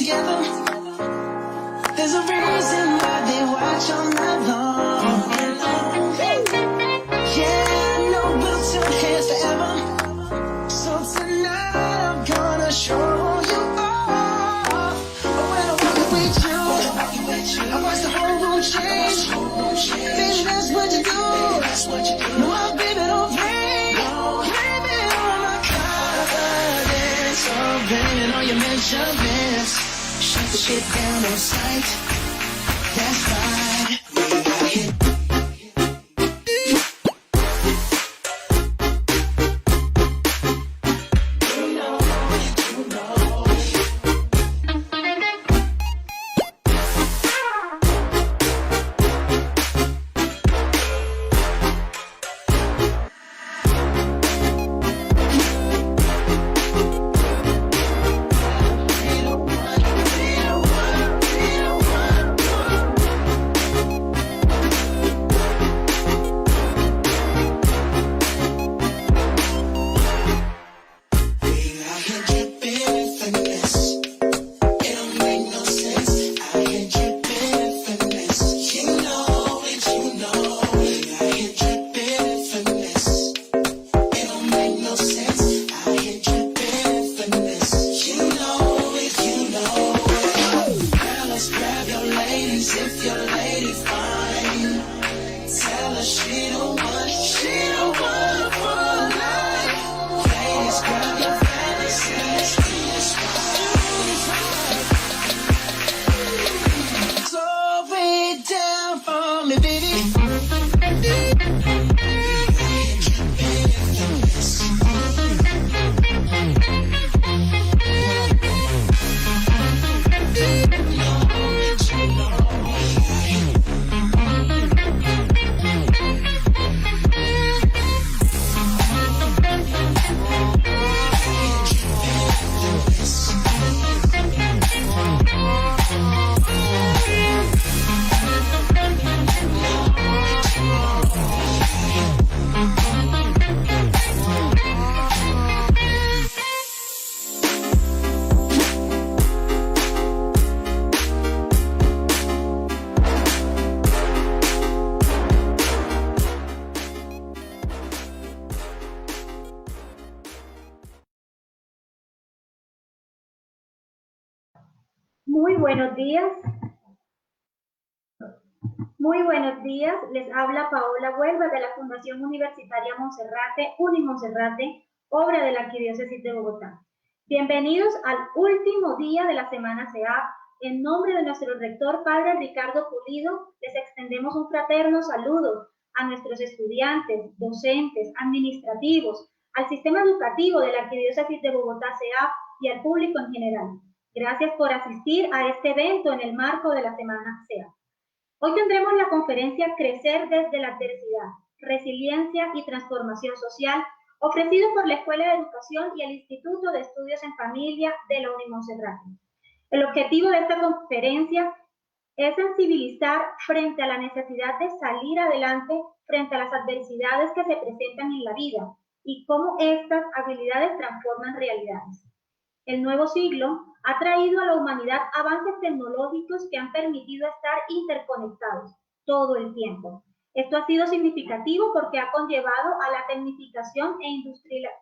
together. There's a reason why they watch all night long. Yeah, I know we'll turn heads forever. So tonight I'm gonna show you off. When I walk with you, I watch the whole room change. Baby, that's what you do. No, my baby don't play. Blame it on my confidence. Oh, blame it on your measurements. Shut the shit down on sight. That's right. Muy buenos días. Muy buenos días. Les habla Paola Huelva de la Fundación Universitaria Monserrate, Unimonserrate, obra de la Arquidiócesis de Bogotá. Bienvenidos al último día de la Semana CEAP. En nombre de nuestro rector, Padre Ricardo Pulido, les extendemos un fraterno saludo a nuestros estudiantes, docentes, administrativos, al sistema educativo de la Arquidiócesis de Bogotá CEAP y al público en general. Gracias por asistir a este evento en el marco de la Semana CEAP. Hoy tendremos la conferencia Crecer desde la adversidad, resiliencia y transformación social, ofrecido por la Escuela de Educación y el Instituto de Estudios en Familia de la Unimonserrate. El objetivo de esta conferencia es sensibilizar frente a la necesidad de salir adelante frente a las adversidades que se presentan en la vida y cómo estas habilidades transforman realidades. El nuevo siglo ha traído a la humanidad avances tecnológicos que han permitido estar interconectados todo el tiempo. Esto ha sido significativo porque ha conllevado a la tecnificación e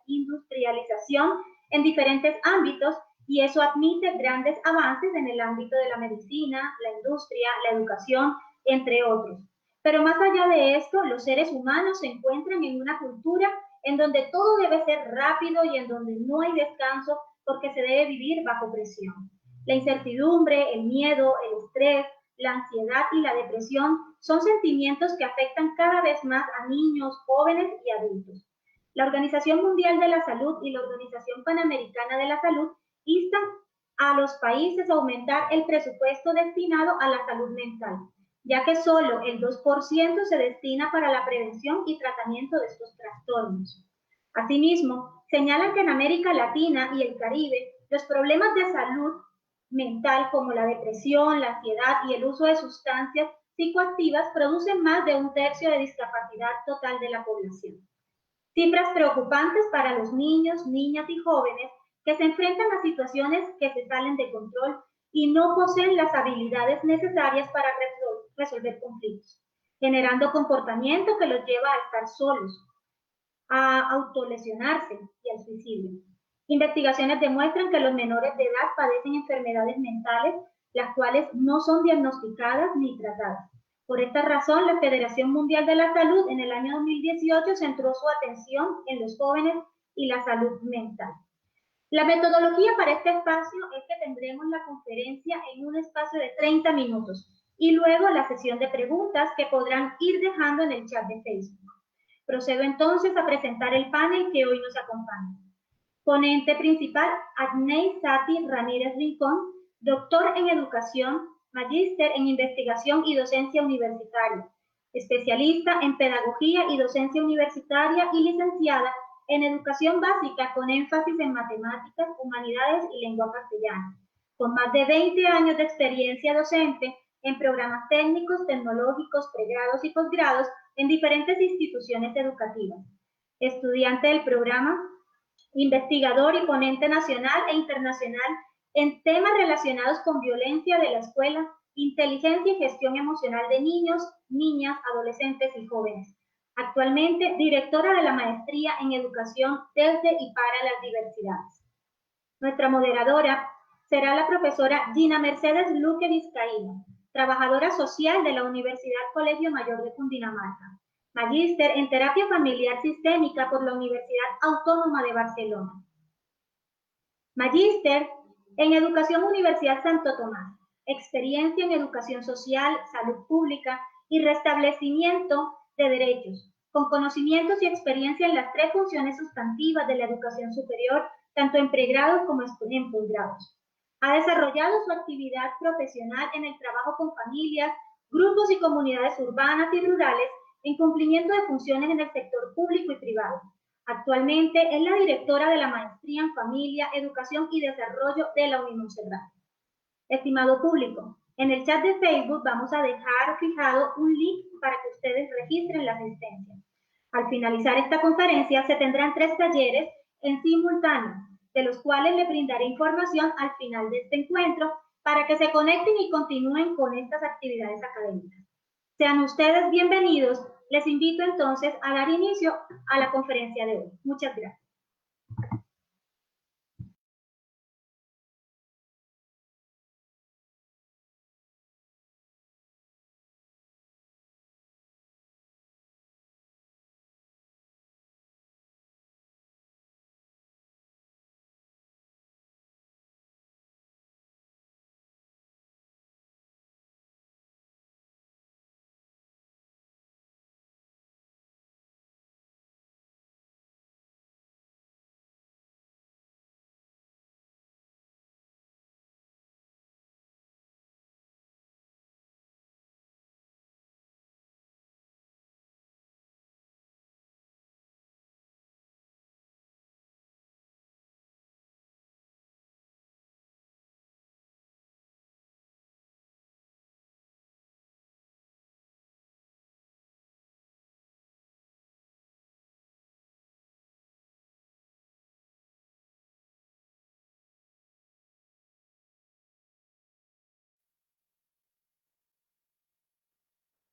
industrialización en diferentes ámbitos y eso admite grandes avances en el ámbito de la medicina, la industria, la educación, entre otros. Pero más allá de esto, los seres humanos se encuentran en una cultura en donde todo debe ser rápido y en donde no hay descanso porque se debe vivir bajo presión. La incertidumbre, el miedo, el estrés, la ansiedad y la depresión son sentimientos que afectan cada vez más a niños, jóvenes y adultos. La Organización Mundial de la Salud y la Organización Panamericana de la Salud instan a los países a aumentar el presupuesto destinado a la salud mental, ya que solo el 2% se destina para la prevención y tratamiento de estos trastornos. Asimismo, señalan que en América Latina y el Caribe, los problemas de salud mental como la depresión, la ansiedad y el uso de sustancias psicoactivas producen más de un tercio de discapacidad total de la población. Cifras preocupantes para los niños, niñas y jóvenes que se enfrentan a situaciones que se salen de control y no poseen las habilidades necesarias para resolver conflictos, generando comportamiento que los lleva a estar solos, a autolesionarse y al suicidio. Investigaciones demuestran que los menores de edad padecen enfermedades mentales, las cuales no son diagnosticadas ni tratadas. Por esta razón, la Federación Mundial de la Salud en el año 2018 centró su atención en los jóvenes y la salud mental. La metodología para este espacio es que tendremos la conferencia en un espacio de 30 minutos y luego la sesión de preguntas que podrán ir dejando en el chat de Facebook. Procedo entonces a presentar el panel que hoy nos acompaña. Ponente principal, Adnei Sati Ramírez Rincón, doctor en educación, magíster en investigación y docencia universitaria, especialista en pedagogía y docencia universitaria y licenciada en educación básica con énfasis en matemáticas, humanidades y lengua castellana, con más de 20 años de experiencia docente en programas técnicos, tecnológicos, pregrados y posgrados en diferentes instituciones educativas. Estudiante del programa, investigador y ponente nacional e internacional en temas relacionados con violencia de la escuela, inteligencia y gestión emocional de niños, niñas, adolescentes y jóvenes. Actualmente, directora de la maestría en educación desde y para las diversidades. Nuestra moderadora será la profesora Gina Mercedes Luque Vizcaíno, trabajadora social de la Universidad Colegio Mayor de Cundinamarca, magíster en terapia familiar sistémica por la Universidad Autónoma de Barcelona, magíster en educación Universidad Santo Tomás, experiencia en educación social, salud pública y restablecimiento de derechos, con conocimientos y experiencia en las 3 funciones sustantivas de la educación superior, tanto en pregrados como en posgrados. Ha desarrollado su actividad profesional en el trabajo con familias, grupos y comunidades urbanas y rurales en cumplimiento de funciones en el sector público y privado. Actualmente es la directora de la Maestría en Familia, Educación y Desarrollo de la Unimonserrate. Estimado público, en el chat de Facebook vamos a dejar fijado un link para que ustedes registren la asistencia. Al finalizar esta conferencia se tendrán 3 talleres en simultáneo, de los cuales le brindaré información al final de este encuentro para que se conecten y continúen con estas actividades académicas. Sean ustedes bienvenidos. Les invito entonces a dar inicio a la conferencia de hoy. Muchas gracias.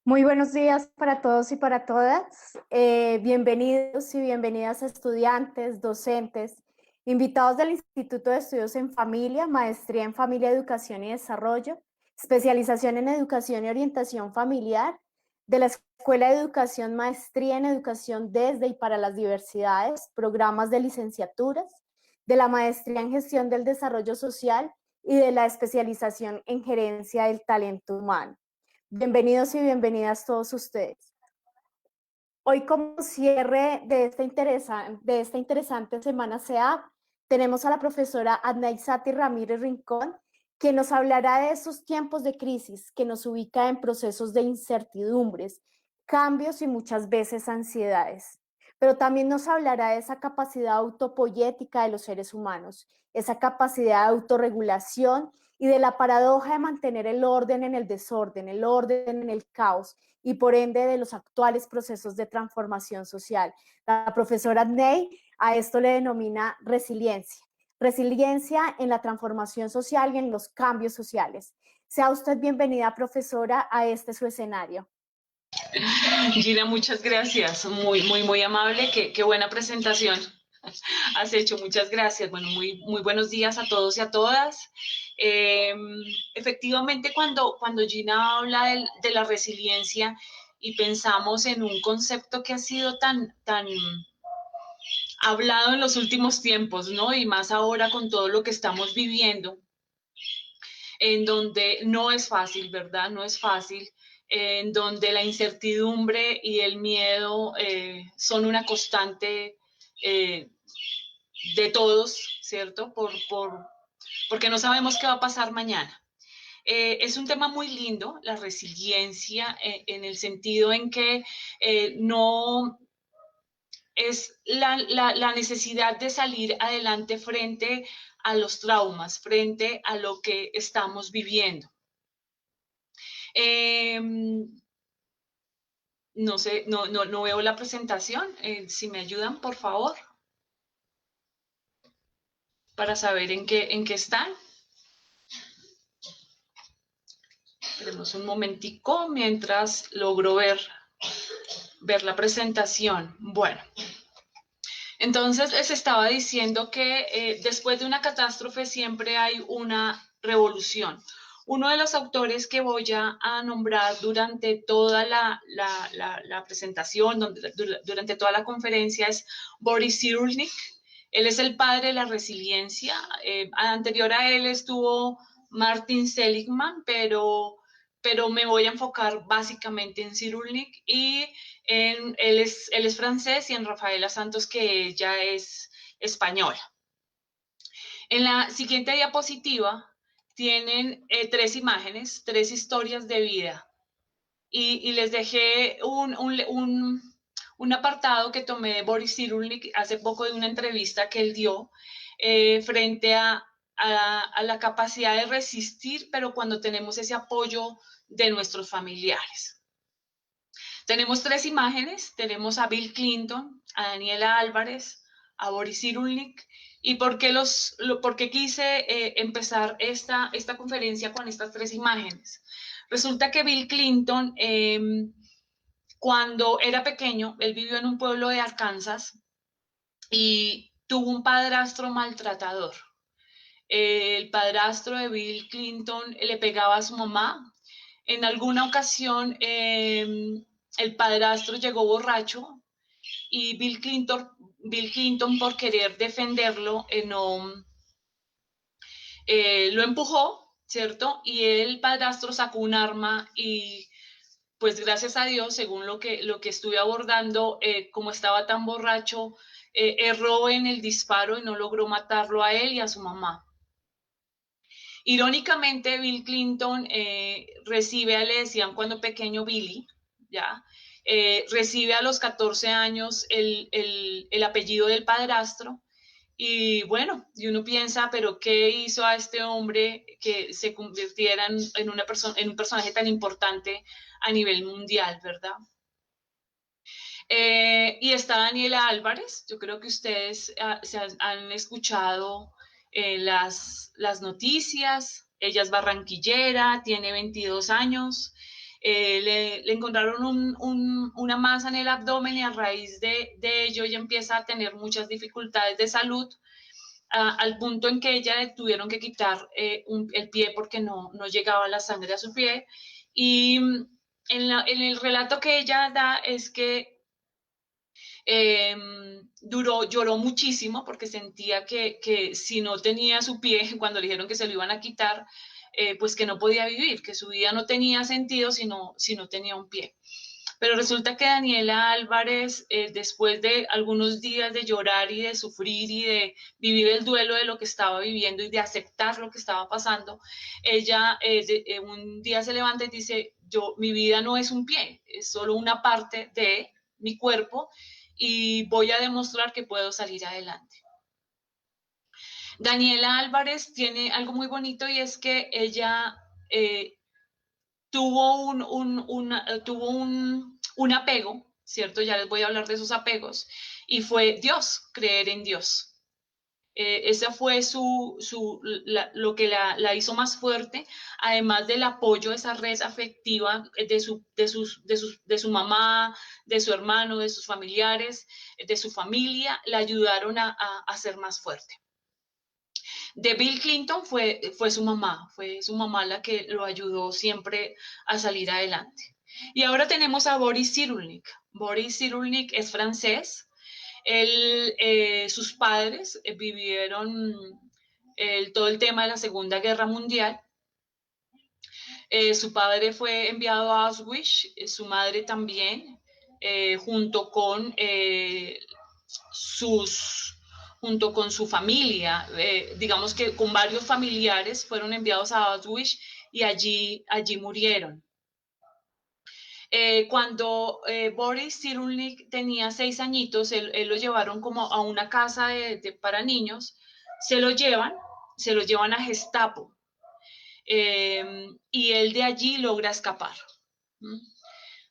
Muy buenos días para todos y para todas. Bienvenidos y bienvenidas estudiantes, docentes, invitados del Instituto de Estudios en Familia, Maestría en Familia, Educación y Desarrollo, especialización en Educación y Orientación Familiar, de la Escuela de Educación, Maestría en Educación desde y para las diversidades, programas de licenciaturas, de la Maestría en Gestión del Desarrollo Social y de la especialización en Gerencia del Talento Humano. Bienvenidos y bienvenidas todos ustedes. Hoy, como cierre de esta interesante Semana CEAP, tenemos a la profesora Adnei Sati Ramírez Rincón, que nos hablará de esos tiempos de crisis que nos ubica en procesos de incertidumbres, cambios y muchas veces ansiedades. Pero también nos hablará de esa capacidad autopoyética de los seres humanos, esa capacidad de autorregulación y de la paradoja de mantener el orden en el desorden, el orden en el caos y por ende de los actuales procesos de transformación social. La profesora Adnei a esto le denomina resiliencia. resiliencia en la transformación social y en los cambios sociales. Sea usted bienvenida, profesora, a este su escenario. Gina, muchas gracias, muy amable, qué buena presentación has hecho, muchas gracias. Bueno, muy buenos días a todos y a todas. Efectivamente, cuando Gina habla de la resiliencia y pensamos en un concepto que ha sido tan hablado en los últimos tiempos, ¿no? Y más ahora con todo lo que estamos viviendo, en donde no es fácil, ¿verdad? No es fácil, en donde la incertidumbre y el miedo son una constante de todos, ¿cierto? Porque no sabemos qué va a pasar mañana. Es un tema muy lindo, la resiliencia, en el sentido en que no es la necesidad de salir adelante frente a los traumas, frente a lo que estamos viviendo. No sé, no veo la presentación. Si me ayudan, por favor, para saber en qué están. Esperemos un momentico mientras logro ver la presentación. Bueno, entonces les estaba diciendo que después de una catástrofe siempre hay una revolución. Uno de los autores que voy a nombrar durante toda la presentación, durante toda la conferencia, es Boris Cyrulnik. Él es el padre de la resiliencia. Anterior a él estuvo Martin Seligman, pero me voy a enfocar básicamente en Cyrulnik y él es francés, y en Rafaela Santos, que ella es española. En la siguiente diapositiva tienen 3 imágenes, 3 historias de vida. Y les dejé un apartado que tomé de Boris Cyrulnik hace poco de una entrevista que él dio frente a la capacidad de resistir, pero cuando tenemos ese apoyo de nuestros familiares. Tenemos 3 imágenes, tenemos a Bill Clinton, a Daniela Álvarez, a Boris Cyrulnik. ¿Y por qué quise empezar esta conferencia con estas 3 imágenes? Resulta que Bill Clinton, cuando era pequeño, él vivió en un pueblo de Arkansas y tuvo un padrastro maltratador. El padrastro de Bill Clinton le pegaba a su mamá. En alguna ocasión, el padrastro llegó borracho y Bill Clinton, por querer defenderlo, lo empujó, ¿cierto? Y el padrastro sacó un arma y, pues gracias a Dios, según lo que estuve abordando, como estaba tan borracho, erró en el disparo y no logró matarlo a él y a su mamá. Irónicamente, Bill Clinton le decían cuando pequeño Billy, ¿ya? Recibe a los 14 años el apellido del padrastro. Y bueno, y uno piensa, pero ¿qué hizo a este hombre que se convirtiera en un personaje tan importante a nivel mundial, verdad? Y está Daniela Álvarez. Yo creo que ustedes han escuchado las noticias. Ella es barranquillera, tiene 22 años. Le encontraron una masa en el abdomen y a raíz de ello ella empieza a tener muchas dificultades de salud, al punto en que ella le tuvieron que quitar el pie porque no llegaba la sangre a su pie. Y en el relato que ella da es que lloró muchísimo porque sentía que si no tenía su pie, cuando le dijeron que se lo iban a quitar, pues que no podía vivir, que su vida no tenía sentido si no tenía un pie. Pero resulta que Daniela Álvarez, después de algunos días de llorar y de sufrir y de vivir el duelo de lo que estaba viviendo y de aceptar lo que estaba pasando, ella un día se levanta y dice, mi vida no es un pie, es solo una parte de mi cuerpo y voy a demostrar que puedo salir adelante. Daniela Álvarez tiene algo muy bonito y es que ella tuvo un apego, ¿cierto? Ya les voy a hablar de esos apegos, y fue Dios, creer en Dios. Esa fue lo que la hizo más fuerte, además del apoyo de esa red afectiva de su mamá, de su hermano, de sus familiares, de su familia, la ayudaron a ser más fuerte. De Bill Clinton fue su mamá la que lo ayudó siempre a salir adelante. Y ahora tenemos a Boris Cyrulnik. Boris Cyrulnik es francés. Sus padres vivieron todo el tema de la Segunda Guerra Mundial. Su padre fue enviado a Auschwitz, su madre también, junto con su familia, digamos que con varios familiares fueron enviados a Auschwitz y allí murieron. Cuando Boris Cyrulnik tenía 6 añitos, él lo llevaron como a una casa para niños, se lo llevan a Gestapo, y él de allí logra escapar.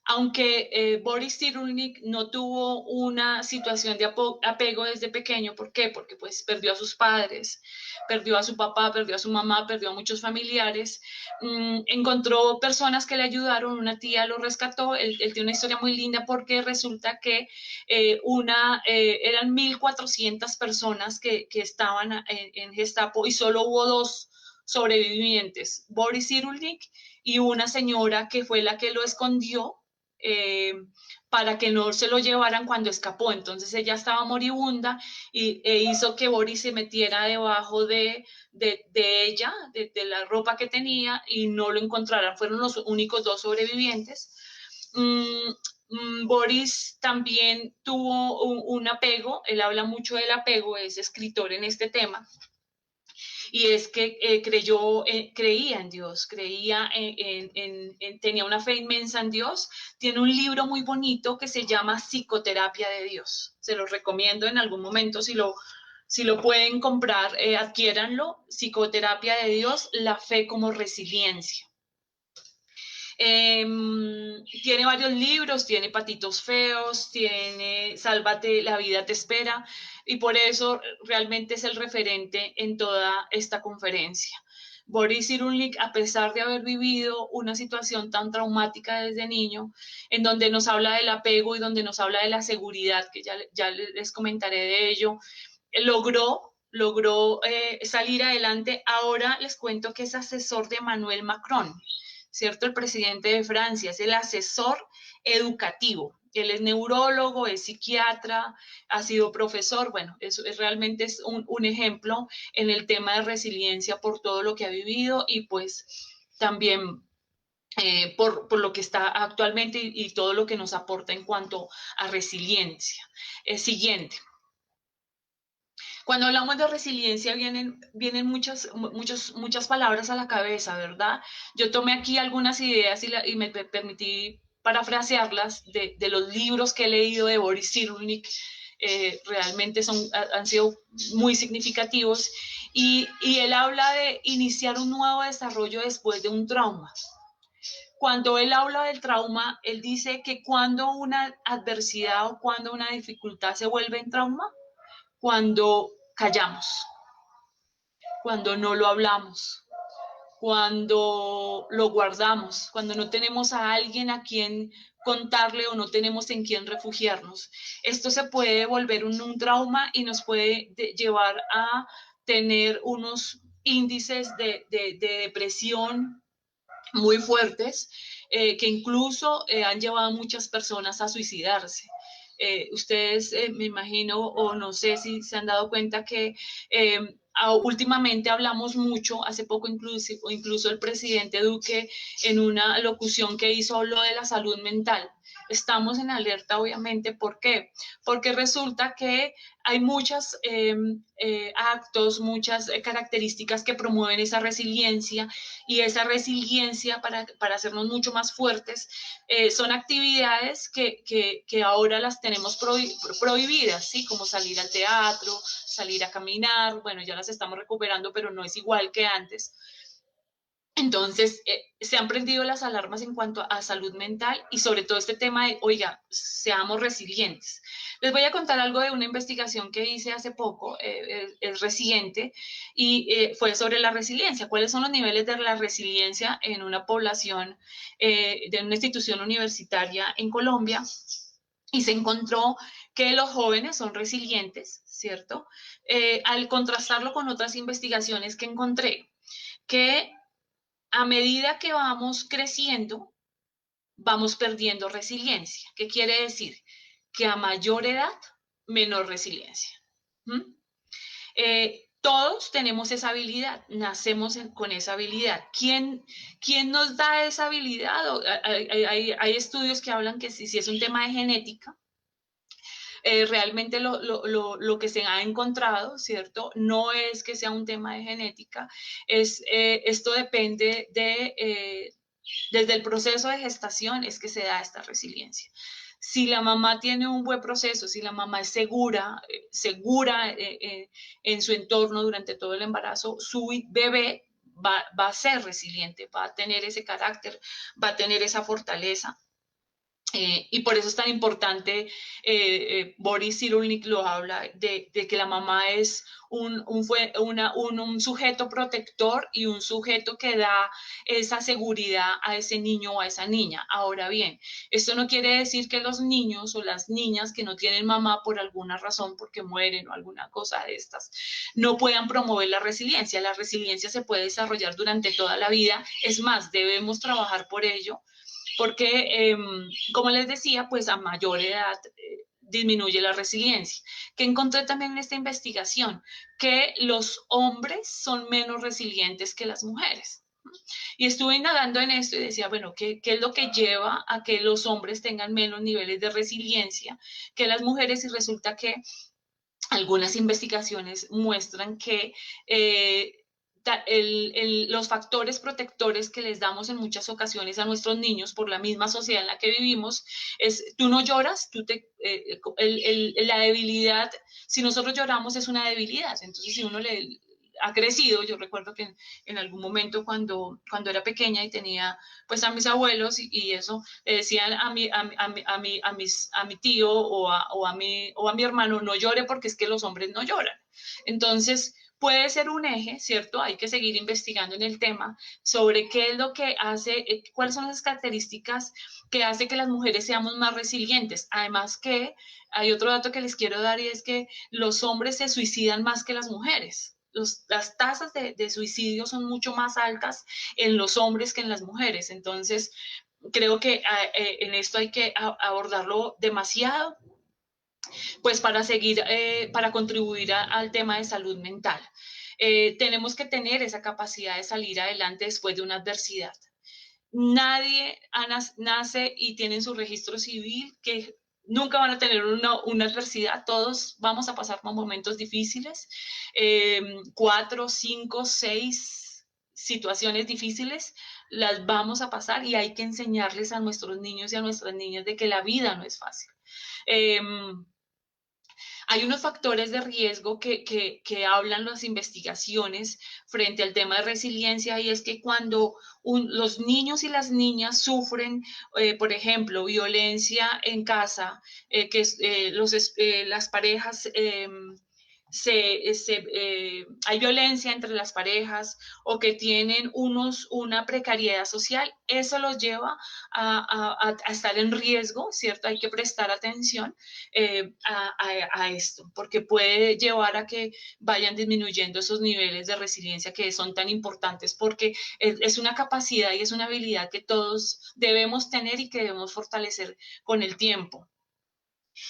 Aunque Boris Cyrulnik no tuvo una situación de apego desde pequeño. ¿Por qué? Porque pues perdió a sus padres, perdió a su papá, perdió a su mamá, perdió a muchos familiares. Encontró personas que le ayudaron, una tía lo rescató. Él tiene una historia muy linda porque resulta que eran 1.400 personas que estaban en Gestapo y solo hubo 2 sobrevivientes, Boris Cyrulnik y una señora que fue la que lo escondió para que no se lo llevaran cuando escapó. Entonces ella estaba moribunda e hizo que Boris se metiera debajo de ella, de la ropa que tenía, y no lo encontraran. Fueron los únicos 2 sobrevivientes. Boris también tuvo un apego, él habla mucho del apego, es escritor en este tema. Y es que creía en Dios, tenía una fe inmensa en Dios. Tiene un libro muy bonito que se llama Psicoterapia de Dios. Se los recomiendo en algún momento, si lo pueden comprar, adquiéranlo. Psicoterapia de Dios, la fe como resiliencia. Tiene varios libros, tiene Patitos Feos, tiene Sálvate, la vida te espera, y por eso realmente es el referente en toda esta conferencia. Boris Cyrulnik, a pesar de haber vivido una situación tan traumática desde niño, en donde nos habla del apego y donde nos habla de la seguridad, que ya les comentaré de ello, logró salir adelante. Ahora les cuento que es asesor de Emmanuel Macron, ¿cierto? El presidente de Francia, es el asesor educativo. Él es neurólogo, es psiquiatra, ha sido profesor. Bueno, eso realmente es un ejemplo en el tema de resiliencia por todo lo que ha vivido y pues también por lo que está actualmente y todo lo que nos aporta en cuanto a resiliencia. Siguiente. Cuando hablamos de resiliencia vienen muchas palabras a la cabeza, ¿verdad? Yo tomé aquí algunas ideas y me permití parafrasearlas de los libros que he leído de Boris Cyrulnik. Realmente han sido muy significativos, y él habla de iniciar un nuevo desarrollo después de un trauma. Cuando él habla del trauma, él dice que cuando una adversidad o cuando una dificultad se vuelve en trauma, cuando callamos, cuando no lo hablamos, cuando lo guardamos, cuando no tenemos a alguien a quien contarle o no tenemos en quién refugiarnos. Esto se puede volver un trauma y nos puede llevar a tener unos índices de depresión muy fuertes, que incluso han llevado a muchas personas a suicidarse. Ustedes me imagino, o no sé si se han dado cuenta que últimamente hablamos mucho, hace poco incluso el presidente Duque en una locución que hizo habló de la salud mental. Estamos en alerta, obviamente. ¿Por qué? Porque resulta que hay muchos actos, muchas características que promueven esa resiliencia, y esa resiliencia para hacernos mucho más fuertes son actividades que ahora las tenemos prohibidas, ¿sí? Como salir al teatro, salir a caminar. Bueno, ya las estamos recuperando, pero no es igual que antes. Entonces, se han prendido las alarmas en cuanto a salud mental y sobre todo este tema de, oiga, seamos resilientes. Les voy a contar algo de una investigación que hice hace poco, es reciente, y fue sobre la resiliencia. ¿Cuáles son los niveles de la resiliencia en una población de una institución universitaria en Colombia? Y se encontró que los jóvenes son resilientes, ¿cierto? Al contrastarlo con otras investigaciones que encontré, que a medida que vamos creciendo, vamos perdiendo resiliencia. ¿Qué quiere decir? Que a mayor edad, menor resiliencia. ¿Mm? Todos tenemos esa habilidad, nacemos con esa habilidad. ¿Quién nos da esa habilidad? Hay estudios que hablan que si es un tema de genética, realmente lo que se ha encontrado, ¿cierto? No es que sea un tema de genética, esto depende desde el proceso de gestación es que se da esta resiliencia. Si la mamá tiene un buen proceso, si la mamá es segura en su entorno durante todo el embarazo, su bebé va a ser resiliente, va a tener ese carácter, va a tener esa fortaleza. Y por eso es tan importante, Boris Cyrulnik lo habla, de que la mamá es un sujeto protector y un sujeto que da esa seguridad a ese niño o a esa niña. Ahora bien, esto no quiere decir que los niños o las niñas que no tienen mamá por alguna razón, porque mueren o alguna cosa de estas, no puedan promover la resiliencia. La resiliencia se puede desarrollar durante toda la vida. Es más, debemos trabajar por ello porque, como les decía, pues a mayor edad disminuye la resiliencia. Que encontré también en esta investigación, que los hombres son menos resilientes que las mujeres. Y estuve indagando en esto y decía, bueno, ¿qué es lo que lleva a que los hombres tengan menos niveles de resiliencia que las mujeres? Y resulta que algunas investigaciones muestran que los factores protectores que les damos en muchas ocasiones a nuestros niños por la misma sociedad en la que vivimos es, tú no lloras, la debilidad, si nosotros lloramos es una debilidad, entonces si uno ha crecido, yo recuerdo que en algún momento cuando era pequeña y tenía pues a mis abuelos y eso, le decían a mi tío o a mi hermano, no llore porque es que los hombres no lloran. Entonces, puede ser un eje, ¿cierto? Hay que seguir investigando en el tema sobre qué es lo que hace, cuáles son las características que hace que las mujeres seamos más resilientes. Además que hay otro dato que les quiero dar y es que los hombres se suicidan más que las mujeres. Las tasas de suicidio son mucho más altas en los hombres que en las mujeres. Entonces, creo que en esto hay que abordarlo demasiado, pues para seguir, para contribuir al tema de salud mental. Tenemos que tener esa capacidad de salir adelante después de una adversidad. Nadie nace y tiene en su registro civil que nunca van a tener una adversidad, todos vamos a pasar por momentos difíciles, 4, 5, 6 situaciones difíciles, las vamos a pasar y hay que enseñarles a nuestros niños y a nuestras niñas de que la vida no es fácil. Hay unos factores de riesgo que hablan las investigaciones frente al tema de resiliencia y es que cuando los niños y las niñas sufren, por ejemplo, violencia en casa, las parejas hay violencia entre las parejas o que tienen una precariedad social, eso los lleva a estar en riesgo, ¿cierto? Hay que prestar atención a esto, porque puede llevar a que vayan disminuyendo esos niveles de resiliencia que son tan importantes, porque es una capacidad y es una habilidad que todos debemos tener y que debemos fortalecer con el tiempo.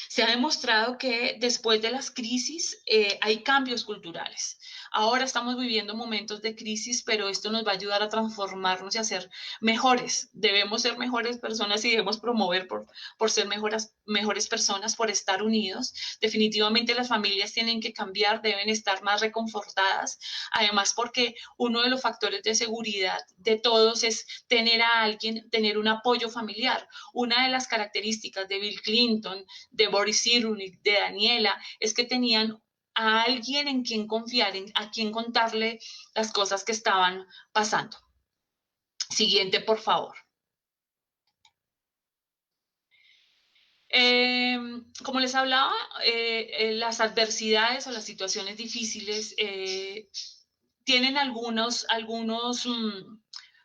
Se ha demostrado que después de las crisis hay cambios culturales. Ahora estamos viviendo momentos de crisis, pero esto nos va a ayudar a transformarnos y a ser mejores. Debemos ser mejores personas y debemos promover por ser mejores personas, por estar unidos. Definitivamente las familias tienen que cambiar, deben estar más reconfortadas. Además, porque uno de los factores de seguridad de todos es tener a alguien, tener un apoyo familiar. Una de las características de Bill Clinton, de Boris Cyrulnik, de Daniela, es que tenían a alguien en quien confiar, a quien contarle las cosas que estaban pasando. Siguiente, por favor. Como les hablaba, las adversidades o las situaciones difíciles tienen algunos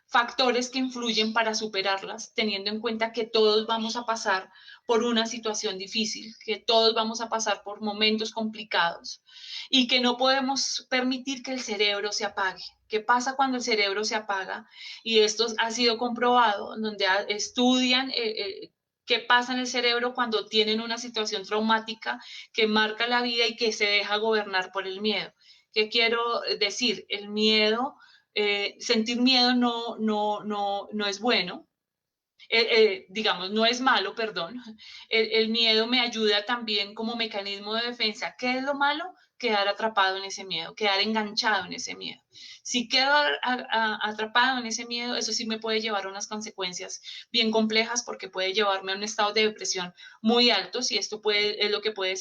factores que influyen para superarlas, teniendo en cuenta que todos vamos a pasar por una situación difícil, que todos vamos a pasar por momentos complicados y que no podemos permitir que el cerebro se apague. ¿Qué pasa cuando el cerebro se apaga? Y esto ha sido comprobado, donde estudian qué pasa en el cerebro cuando tienen una situación traumática que marca la vida y que se deja gobernar por el miedo. ¿Qué quiero decir? El miedo, sentir miedo no es bueno, digamos, no es malo, perdón. El miedo me ayuda también como mecanismo de defensa. ¿Qué es lo malo? Quedar atrapado en ese miedo, quedar enganchado en ese miedo. Si quedo atrapado en ese miedo, eso sí me puede llevar a unas consecuencias bien complejas porque puede llevarme a un estado de depresión muy alto y esto es lo que puede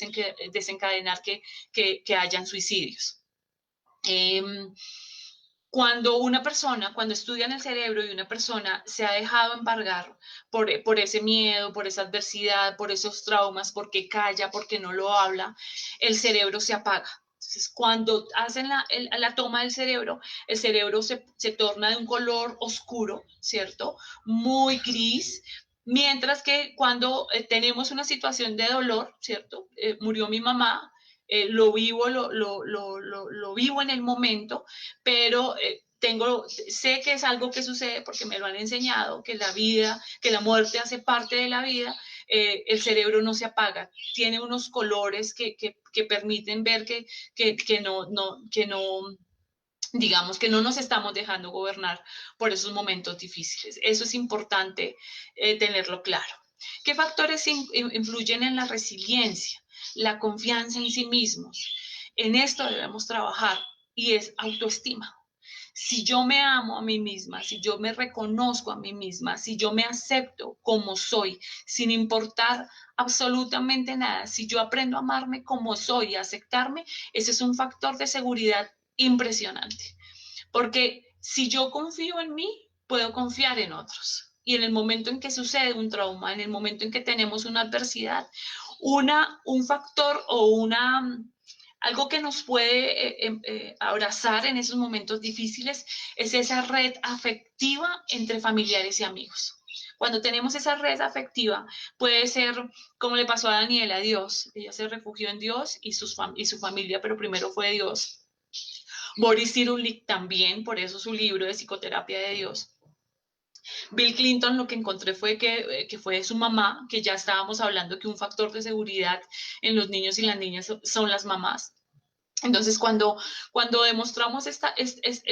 desencadenar que hayan suicidios. Cuando estudian el cerebro y una persona se ha dejado embargar por ese miedo, por esa adversidad, por esos traumas, porque calla, porque no lo habla, el cerebro se apaga. Entonces, cuando hacen la toma del cerebro, el cerebro se torna de un color oscuro, ¿cierto? Muy gris, mientras que cuando tenemos una situación de dolor, ¿cierto? Murió mi mamá, lo vivo en el momento, pero sé que es algo que sucede porque me lo han enseñado, que la muerte hace parte de la vida. El cerebro no se apaga, tiene unos colores que permiten ver que no, digamos que no nos estamos dejando gobernar por esos momentos difíciles. Eso es importante tenerlo claro. ¿Qué factores influyen en la resiliencia? La confianza en sí mismos. En esto debemos trabajar y es autoestima. Si yo me amo a mí misma, si yo me reconozco a mí misma, si yo me acepto como soy, sin importar absolutamente nada, si yo aprendo a amarme como soy y a aceptarme, ese es un factor de seguridad impresionante. Porque si yo confío en mí, puedo confiar en otros. Y en el momento en que sucede un trauma, en el momento en que tenemos una adversidad, un factor o algo que nos puede abrazar en esos momentos difíciles es esa red afectiva entre familiares y amigos. Cuando tenemos esa red afectiva, puede ser como le pasó a Daniela, Dios. Ella se refugió en Dios y su familia, pero primero fue Dios. Boris Cyrulnik también, por eso su libro de Psicoterapia de Dios. Bill Clinton, lo que encontré fue que fue su mamá, que ya estábamos hablando que un factor de seguridad en los niños y las niñas son las mamás. Entonces, cuando demostramos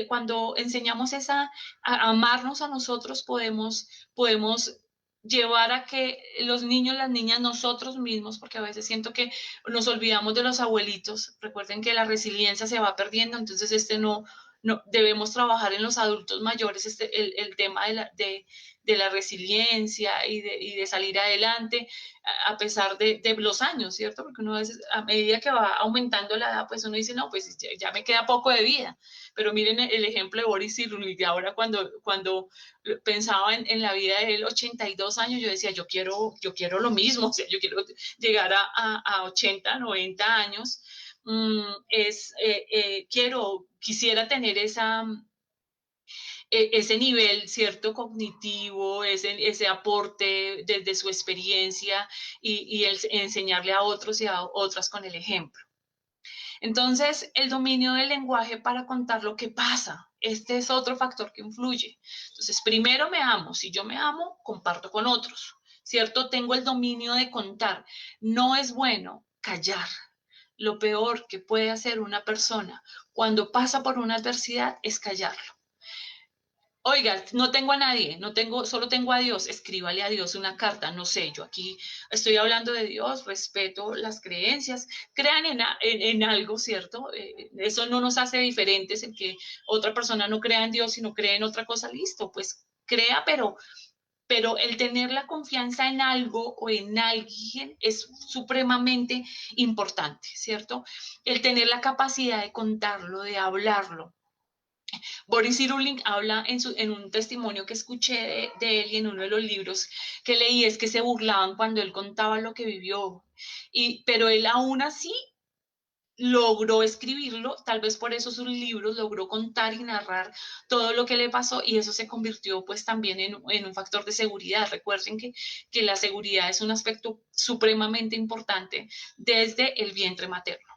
cuando enseñamos a amarnos a nosotros, podemos llevar a que los niños, las niñas, nosotros mismos, porque a veces siento que nos olvidamos de los abuelitos. Recuerden que la resiliencia se va perdiendo, entonces no debemos trabajar en los adultos mayores el tema de la resiliencia y de salir adelante a pesar de los años, ¿cierto? Porque uno a veces, a medida que va aumentando la edad, pues uno dice, no, pues ya me queda poco de vida. Pero miren el ejemplo de Boris Cyrulnik, ahora cuando pensaba en la vida de él, 82 años, yo decía, yo quiero lo mismo, o sea, yo quiero llegar a 80, 90 años. Quisiera tener ese nivel, ¿cierto? Cognitivo, ese aporte desde su experiencia y enseñarle a otros y a otras con el ejemplo. Entonces, el dominio del lenguaje para contar lo que pasa. Este es otro factor que influye. Entonces, primero me amo. Si yo me amo, comparto con otros, ¿cierto? Tengo el dominio de contar. No es bueno callar. Lo peor que puede hacer una persona cuando pasa por una adversidad es callarlo. Oiga, no tengo a nadie, solo tengo a Dios, escríbale a Dios una carta, no sé, yo aquí estoy hablando de Dios, respeto las creencias, crean en algo, ¿cierto? Eso no nos hace diferentes en que otra persona no crea en Dios, sino cree en otra cosa, listo, pues crea, pero el tener la confianza en algo o en alguien es supremamente importante, ¿cierto? El tener la capacidad de contarlo, de hablarlo. Boris Cyrulnik habla en un testimonio que escuché de él y en uno de los libros que leí, es que se burlaban cuando él contaba lo que vivió. Pero él aún así logró escribirlo, tal vez por eso sus libros, logró contar y narrar todo lo que le pasó, y eso se convirtió pues también en un factor de seguridad. Recuerden que la seguridad es un aspecto supremamente importante desde el vientre materno.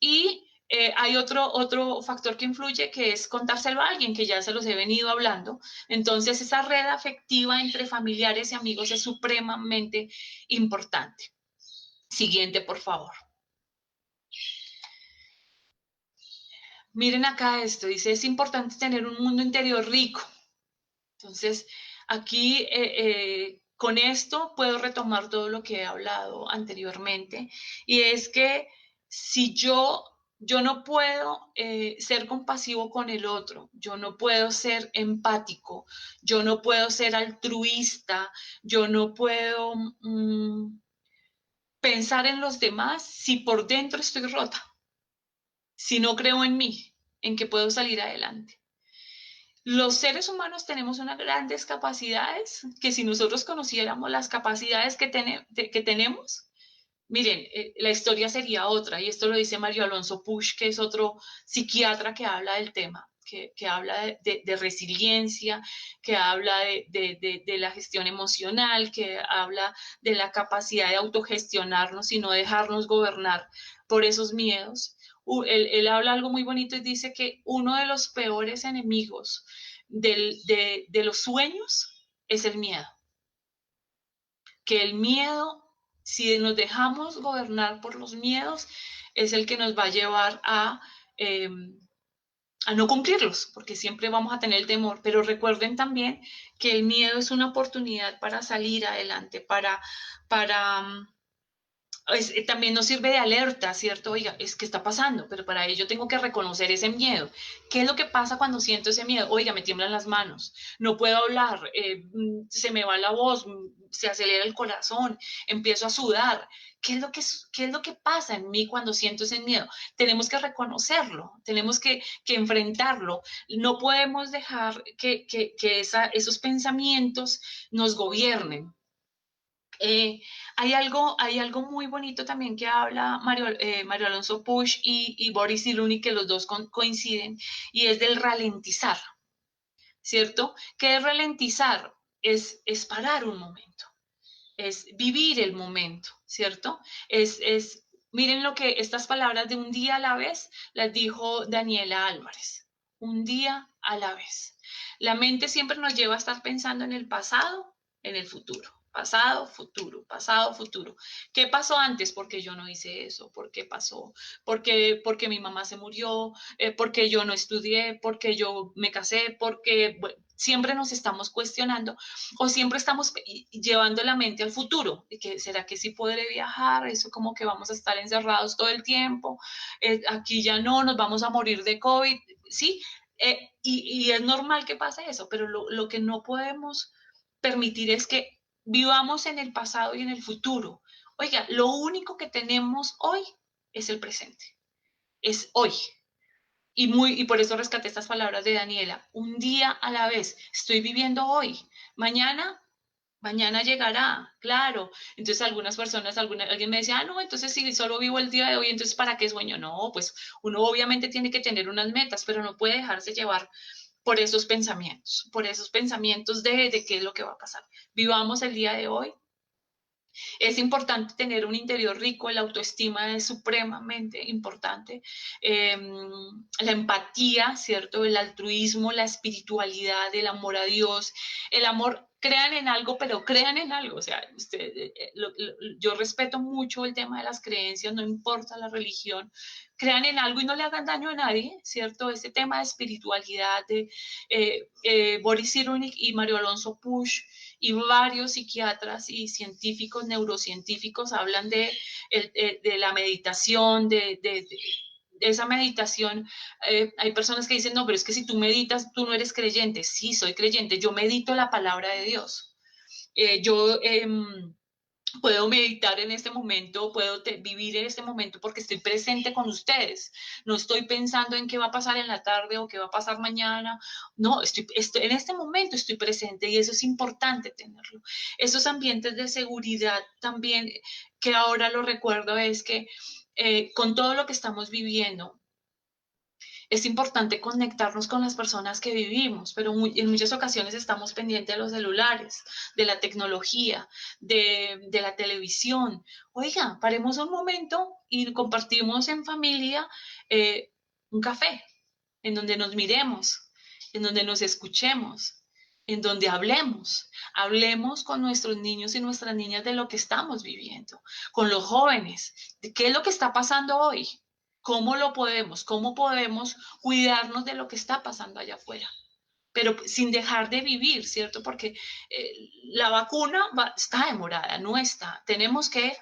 Y hay otro factor que influye, que es contárselo a alguien, que ya se los he venido hablando. Entonces, esa red afectiva entre familiares y amigos es supremamente importante. Siguiente, por favor. Miren acá esto, dice, es importante tener un mundo interior rico. Entonces, aquí con esto puedo retomar todo lo que he hablado anteriormente, y es que si yo no puedo ser compasivo con el otro, yo no puedo ser empático, yo no puedo ser altruista, yo no puedo pensar en los demás si por dentro estoy rota, si no creo en mí, en que puedo salir adelante. Los seres humanos tenemos unas grandes capacidades que si nosotros conociéramos las capacidades que tenemos, miren, la historia sería otra, y esto lo dice Mario Alonso Puig, que es otro psiquiatra que habla del tema, que habla de resiliencia, que habla de la gestión emocional, que habla de la capacidad de autogestionarnos y no dejarnos gobernar por esos miedos. Él habla algo muy bonito y dice que uno de los peores enemigos de los sueños es el miedo. Que el miedo, si nos dejamos gobernar por los miedos, es el que nos va a llevar a no cumplirlos, porque siempre vamos a tener el temor. Pero recuerden también que el miedo es una oportunidad para salir adelante, para también nos sirve de alerta, ¿cierto? Oiga, es que está pasando, pero para ello tengo que reconocer ese miedo. ¿Qué es lo que pasa cuando siento ese miedo? Oiga, me tiemblan las manos, no puedo hablar, se me va la voz, se acelera el corazón, empiezo a sudar. ¿Qué es lo que pasa en mí cuando siento ese miedo? Tenemos que reconocerlo, tenemos que enfrentarlo. No podemos dejar que esos pensamientos nos gobiernen. Hay algo muy bonito también que habla Mario Alonso Puig y Boris Cyrulnik, que los dos coinciden, y es del ralentizar, ¿cierto? ¿Qué es ralentizar? Es parar un momento, es vivir el momento, ¿cierto? Miren lo que estas palabras de un día a la vez las dijo Daniela Álvarez, un día a la vez. La mente siempre nos lleva a estar pensando en el pasado, en el futuro. Pasado, futuro, pasado, futuro. ¿Qué pasó antes? Porque yo no hice eso. ¿Por qué pasó? Porque mi mamá se murió, porque yo no estudié, porque yo me casé, porque bueno, siempre nos estamos cuestionando o siempre estamos llevando la mente al futuro. ¿Será que sí podré viajar? Eso como que vamos a estar encerrados todo el tiempo. Aquí ya no, nos vamos a morir de COVID. Sí, y es normal que pase eso, pero lo que no podemos permitir es que vivamos en el pasado y en el futuro. Oiga, lo único que tenemos hoy es el presente, es hoy. Y por eso rescaté estas palabras de Daniela. Un día a la vez, estoy viviendo hoy. Mañana llegará, claro. Entonces algunas personas, alguien me decía, no, entonces si solo vivo el día de hoy, entonces ¿para qué sueño? No, pues uno obviamente tiene que tener unas metas, pero no puede dejarse llevar por esos pensamientos de qué es lo que va a pasar. Vivamos el día de hoy. Es importante tener un interior rico, la autoestima es supremamente importante, la empatía, ¿cierto? El altruismo, la espiritualidad, el amor a Dios, el amor, crean en algo, pero crean en algo, o sea, yo respeto mucho el tema de las creencias, no importa la religión, crean en algo y no le hagan daño a nadie, ¿cierto? Ese tema de espiritualidad de Boris Cyrulnik y Mario Alonso Puig, y varios psiquiatras y científicos, neurocientíficos, hablan de la meditación, de esa meditación. Hay personas que dicen, no, pero es que si tú meditas, tú no eres creyente. Sí, soy creyente, yo medito la palabra de Dios. Yo Puedo meditar en este momento, puedo vivir en este momento porque estoy presente con ustedes. No estoy pensando en qué va a pasar en la tarde o qué va a pasar mañana. No, en este momento estoy presente y eso es importante tenerlo. Esos ambientes de seguridad también, que ahora lo recuerdo, es que con todo lo que estamos viviendo, es importante conectarnos con las personas que vivimos, pero en muchas ocasiones estamos pendientes de los celulares, de la tecnología, de la televisión. Oiga, paremos un momento y compartimos en familia un café, en donde nos miremos, en donde nos escuchemos, en donde hablemos con nuestros niños y nuestras niñas de lo que estamos viviendo, con los jóvenes, de qué es lo que está pasando hoy. Cómo podemos cuidarnos de lo que está pasando allá afuera? Pero sin dejar de vivir, ¿cierto? Porque la vacuna está demorada, no está. Tenemos que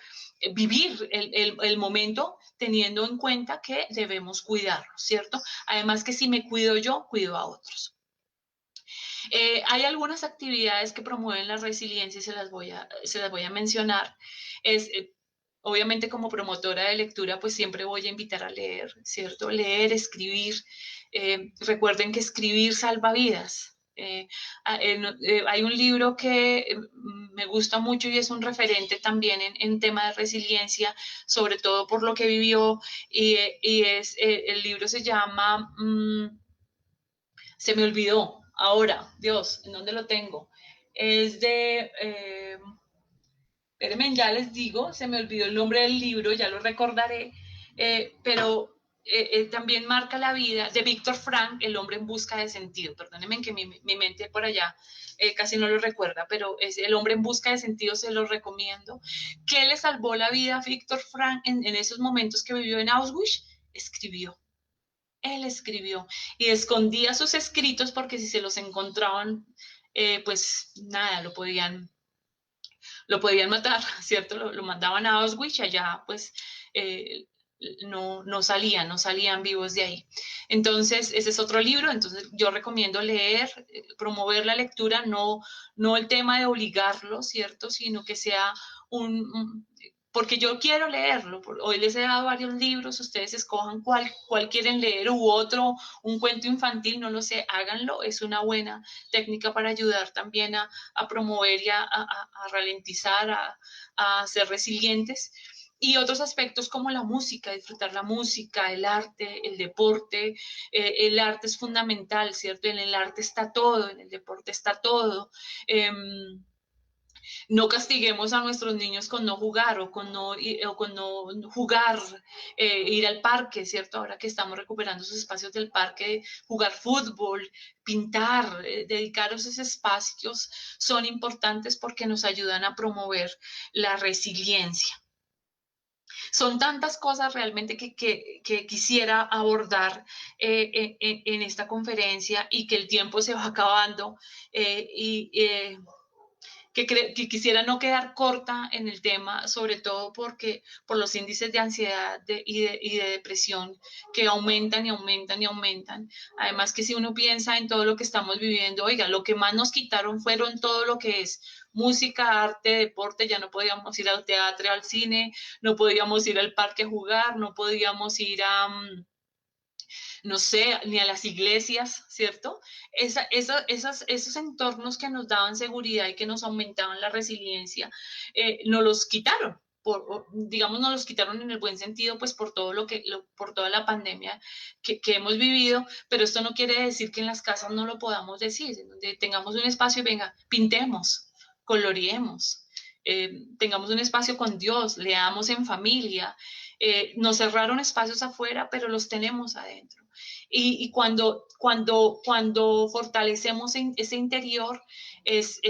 vivir el momento teniendo en cuenta que debemos cuidarnos, ¿cierto? Además que si me cuido yo, cuido a otros. Hay algunas actividades que promueven la resiliencia y se las voy a mencionar. Obviamente como promotora de lectura, pues siempre voy a invitar a leer, ¿cierto? Leer, escribir. Recuerden que escribir salva vidas. Hay un libro que me gusta mucho y es un referente también en tema de resiliencia, sobre todo por lo que vivió, y el libro se llama... se me olvidó ahora, Dios, ¿en dónde lo tengo? Es de, espérenme, ya les digo, se me olvidó el nombre del libro, ya lo recordaré, pero también marca la vida de Víctor Frank, El hombre en busca de sentido. Perdónenme que mi mente por allá casi no lo recuerda, pero es El hombre en busca de sentido, se lo recomiendo. ¿Qué le salvó la vida a Víctor Frank en esos momentos que vivió en Auschwitz? Escribió. Él escribió y escondía sus escritos porque si se los encontraban, pues nada, lo podían matar, ¿cierto? Lo mandaban a Auschwitz, allá pues no salían vivos de ahí. Entonces, ese es otro libro, entonces yo recomiendo leer, promover la lectura, no el tema de obligarlo, ¿cierto? Sino que sea porque yo quiero leerlo. Hoy les he dado varios libros, ustedes escojan cuál quieren leer u otro, un cuento infantil, no lo sé, háganlo, es una buena técnica para ayudar también a promover y a ralentizar, a ser resilientes. Y otros aspectos como la música, disfrutar la música, el arte, el deporte. El arte es fundamental, ¿cierto? En el arte está todo, en el deporte está todo. No castiguemos a nuestros niños con no jugar o con no jugar, ir al parque, ¿cierto? Ahora que estamos recuperando esos espacios del parque, jugar fútbol, pintar, dedicar esos espacios son importantes porque nos ayudan a promover la resiliencia. Son tantas cosas realmente que quisiera abordar en esta conferencia y que el tiempo se va acabando que quisiera no quedar corta en el tema, sobre todo porque por los índices de ansiedad y de depresión que aumentan y aumentan y aumentan. Además que si uno piensa en todo lo que estamos viviendo, oiga, lo que más nos quitaron fueron todo lo que es música, arte, deporte, ya no podíamos ir al teatro, al cine, no podíamos ir al parque a jugar, no podíamos ir a... no sé, ni a las iglesias, ¿cierto? Esos entornos que nos daban seguridad y que nos aumentaban la resiliencia, nos los quitaron. Digamos, nos los quitaron en el buen sentido, pues por todo por toda la pandemia que hemos vivido, pero esto no quiere decir que en las casas no lo podamos decir, en donde tengamos un espacio y venga, pintemos, coloreemos, tengamos un espacio con Dios, leamos en familia. Nos cerraron espacios afuera, pero los tenemos adentro. Y cuando fortalecemos ese interior es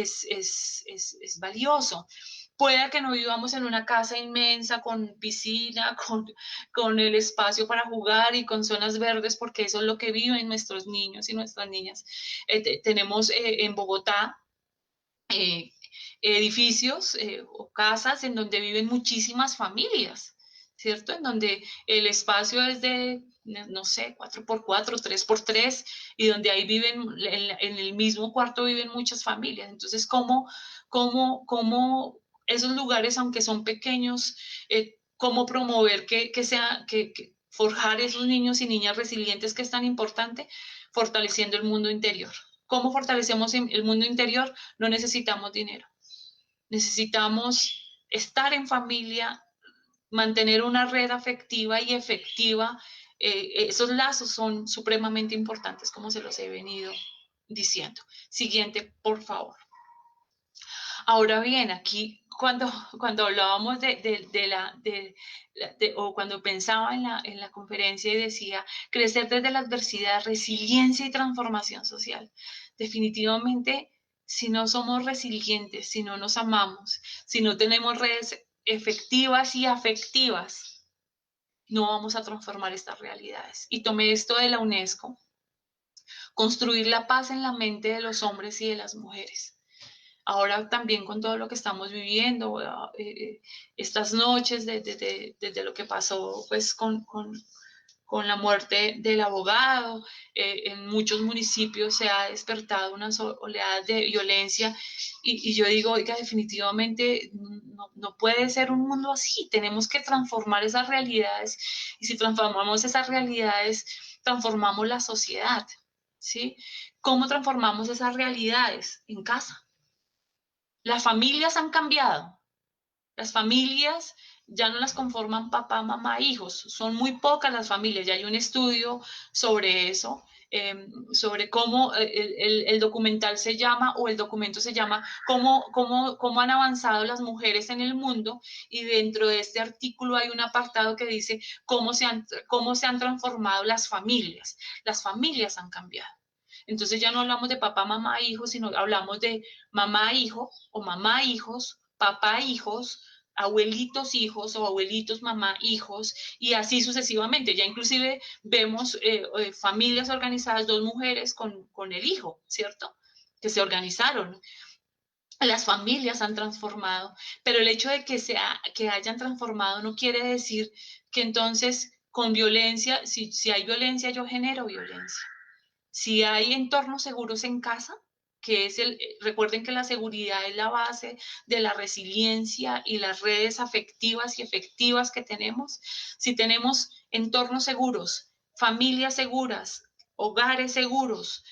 valioso. Puede que no vivamos en una casa inmensa con piscina, con el espacio para jugar y con zonas verdes, porque eso es lo que viven nuestros niños y nuestras niñas. Tenemos en Bogotá edificios o casas en donde viven muchísimas familias, ¿cierto? En donde el espacio es de, no sé, 4x4, 3x3, y donde ahí viven, en el mismo cuarto viven muchas familias. Entonces, ¿cómo esos lugares, aunque son pequeños, cómo promover que forjar esos niños y niñas resilientes, que es tan importante, fortaleciendo el mundo interior. ¿Cómo fortalecemos el mundo interior? No necesitamos dinero. Necesitamos estar en familia, mantener una red afectiva y efectiva. Esos lazos son supremamente importantes, como se los he venido diciendo. Siguiente, por favor. Ahora bien, aquí cuando hablábamos o cuando pensaba en la conferencia y decía crecer desde la adversidad, resiliencia y transformación social. Definitivamente, si no somos resilientes, si no nos amamos, si no tenemos redes efectivas y afectivas, no vamos a transformar estas realidades. Y tomé esto de la UNESCO, construir la paz en la mente de los hombres y de las mujeres. Ahora también con todo lo que estamos viviendo, estas noches desde lo que pasó pues con la muerte del abogado, en muchos municipios se ha despertado una oleada de violencia y yo digo, oiga, definitivamente no puede ser un mundo así, tenemos que transformar esas realidades y si transformamos esas realidades, transformamos la sociedad, ¿sí? ¿Cómo transformamos esas realidades? En casa. Las familias han cambiado. Las familias ya no las conforman papá, mamá, hijos. Son muy pocas las familias. Ya hay un estudio sobre eso, sobre cómo el documental se llama, o el documento se llama, cómo han avanzado las mujeres en el mundo. Y dentro de este artículo hay un apartado que dice cómo se han transformado las familias. Las familias han cambiado. Entonces ya no hablamos de papá, mamá, hijos, sino hablamos de mamá, hijo, o mamá, hijos, papá, hijos, abuelitos, hijos, o abuelitos, mamá, hijos, y así sucesivamente. Ya inclusive vemos familias organizadas, dos mujeres con el hijo, ¿cierto? Que se organizaron. Las familias han transformado, pero el hecho de que hayan transformado no quiere decir que entonces con violencia, si hay violencia, yo genero violencia. Si hay entornos seguros en casa, que es recuerden que la seguridad es la base de la resiliencia y las redes afectivas y efectivas que tenemos. Si tenemos entornos seguros, familias seguras, hogares seguros,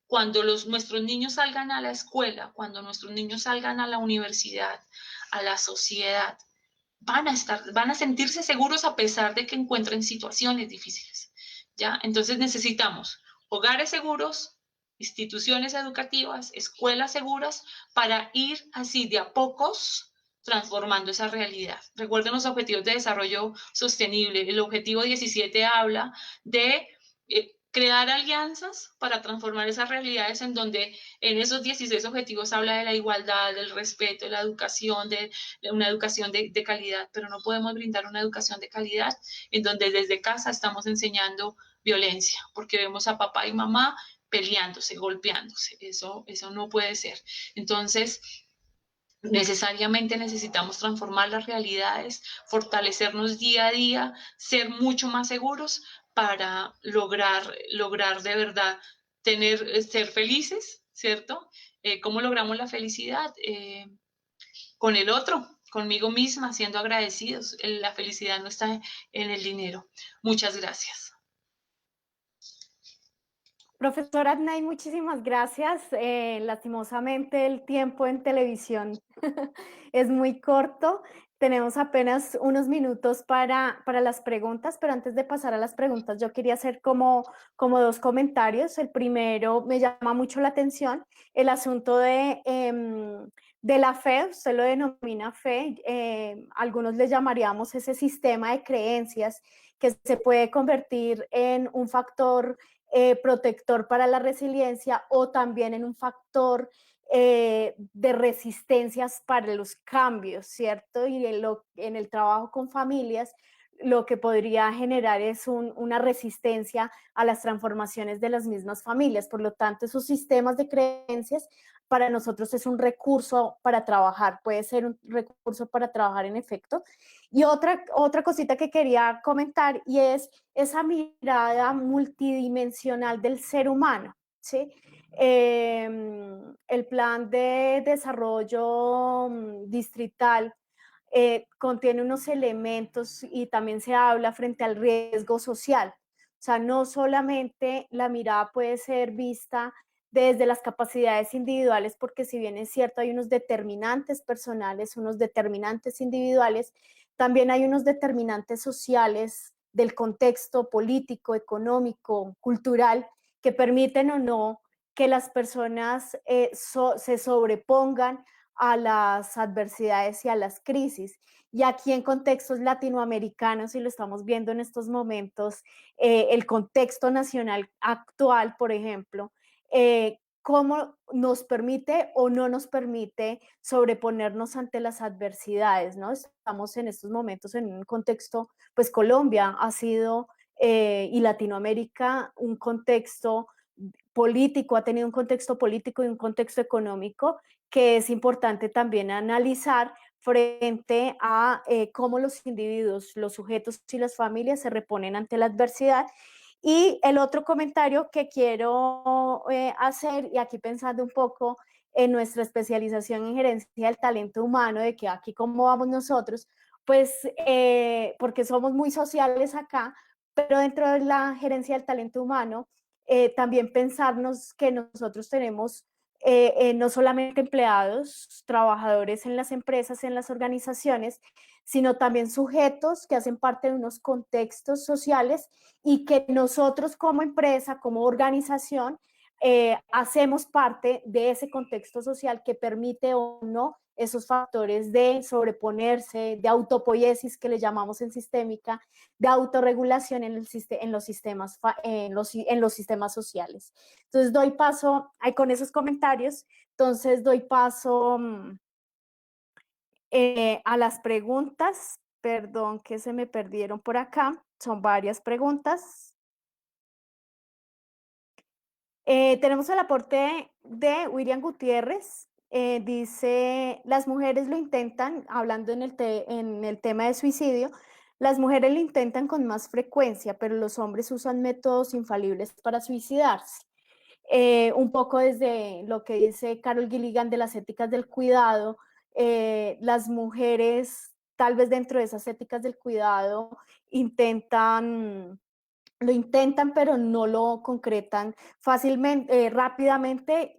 cuando nuestros niños salgan a la escuela, cuando nuestros niños salgan a la universidad, a la sociedad, van a sentirse seguros a pesar de que encuentren situaciones difíciles, ¿ya? Entonces necesitamos hogares seguros, instituciones educativas, escuelas seguras, para ir así de a pocos transformando esa realidad. Recuerden los objetivos de desarrollo sostenible. El objetivo 17 habla de crear alianzas para transformar esas realidades, en donde en esos 16 objetivos habla de la igualdad, del respeto, de la educación, de una educación de calidad, pero no podemos brindar una educación de calidad en donde desde casa estamos enseñando violencia, porque vemos a papá y mamá peleándose, golpeándose. Eso no puede ser. Entonces, necesariamente necesitamos transformar las realidades, fortalecernos día a día, ser mucho más seguros para lograr de verdad ser felices, ¿cierto? ¿Cómo logramos la felicidad? Con el otro, conmigo misma, siendo agradecidos. La felicidad no está en el dinero. Muchas gracias. Profesora Adnay, muchísimas gracias. Lastimosamente el tiempo en televisión es muy corto. Tenemos apenas unos minutos para las preguntas, pero antes de pasar a las preguntas, yo quería hacer como dos comentarios. El primero, me llama mucho la atención el asunto de la fe. Usted lo denomina fe, algunos le llamaríamos ese sistema de creencias que se puede convertir en un factor protector para la resiliencia, o también en un factor de resistencias para los cambios, ¿cierto? Y en el trabajo con familias, lo que podría generar es una resistencia a las transformaciones de las mismas familias. Por lo tanto, esos sistemas de creencias para nosotros es un recurso para trabajar, puede ser un recurso para trabajar en efecto. Y otra cosita que quería comentar, y es esa mirada multidimensional del ser humano, ¿sí? El plan de desarrollo distrital contiene unos elementos y también se habla frente al riesgo social. O sea, no solamente la mirada puede ser vista desde las capacidades individuales, porque si bien es cierto, hay unos determinantes personales, unos determinantes individuales, también hay unos determinantes sociales del contexto político, económico, cultural, que permiten o no que las personas se sobrepongan a las adversidades y a las crisis. Y aquí en contextos latinoamericanos, y lo estamos viendo en estos momentos, el contexto nacional actual, por ejemplo, cómo nos permite o no nos permite sobreponernos ante las adversidades, ¿no? Estamos en estos momentos en un contexto, pues Colombia ha sido, y Latinoamérica, un contexto político, ha tenido un contexto político y un contexto económico que es importante también analizar frente a cómo los individuos, los sujetos y las familias se reponen ante la adversidad. Y el otro comentario que quiero hacer, y aquí pensando un poco en nuestra especialización en gerencia del talento humano, de que aquí cómo vamos nosotros, pues porque somos muy sociales acá, pero dentro de la gerencia del talento humano, también pensarnos que nosotros tenemos no solamente empleados, trabajadores en las empresas, en las organizaciones, sino también sujetos que hacen parte de unos contextos sociales y que nosotros como empresa, como organización, hacemos parte de ese contexto social que permite o no esos factores de sobreponerse, de autopoiesis que le llamamos en sistémica, de autorregulación en los sistemas sociales. Entonces doy paso, con esos comentarios, entonces doy paso a las preguntas. Perdón que se me perdieron por acá, son varias preguntas. Tenemos el aporte de William Gutiérrez. Dice, las mujeres lo intentan, hablando en el tema de suicidio, las mujeres lo intentan con más frecuencia, pero los hombres usan métodos infalibles para suicidarse. Un poco desde lo que dice Carol Gilligan de las éticas del cuidado, las mujeres, tal vez dentro de esas éticas del cuidado, lo intentan, pero no lo concretan fácilmente, rápidamente.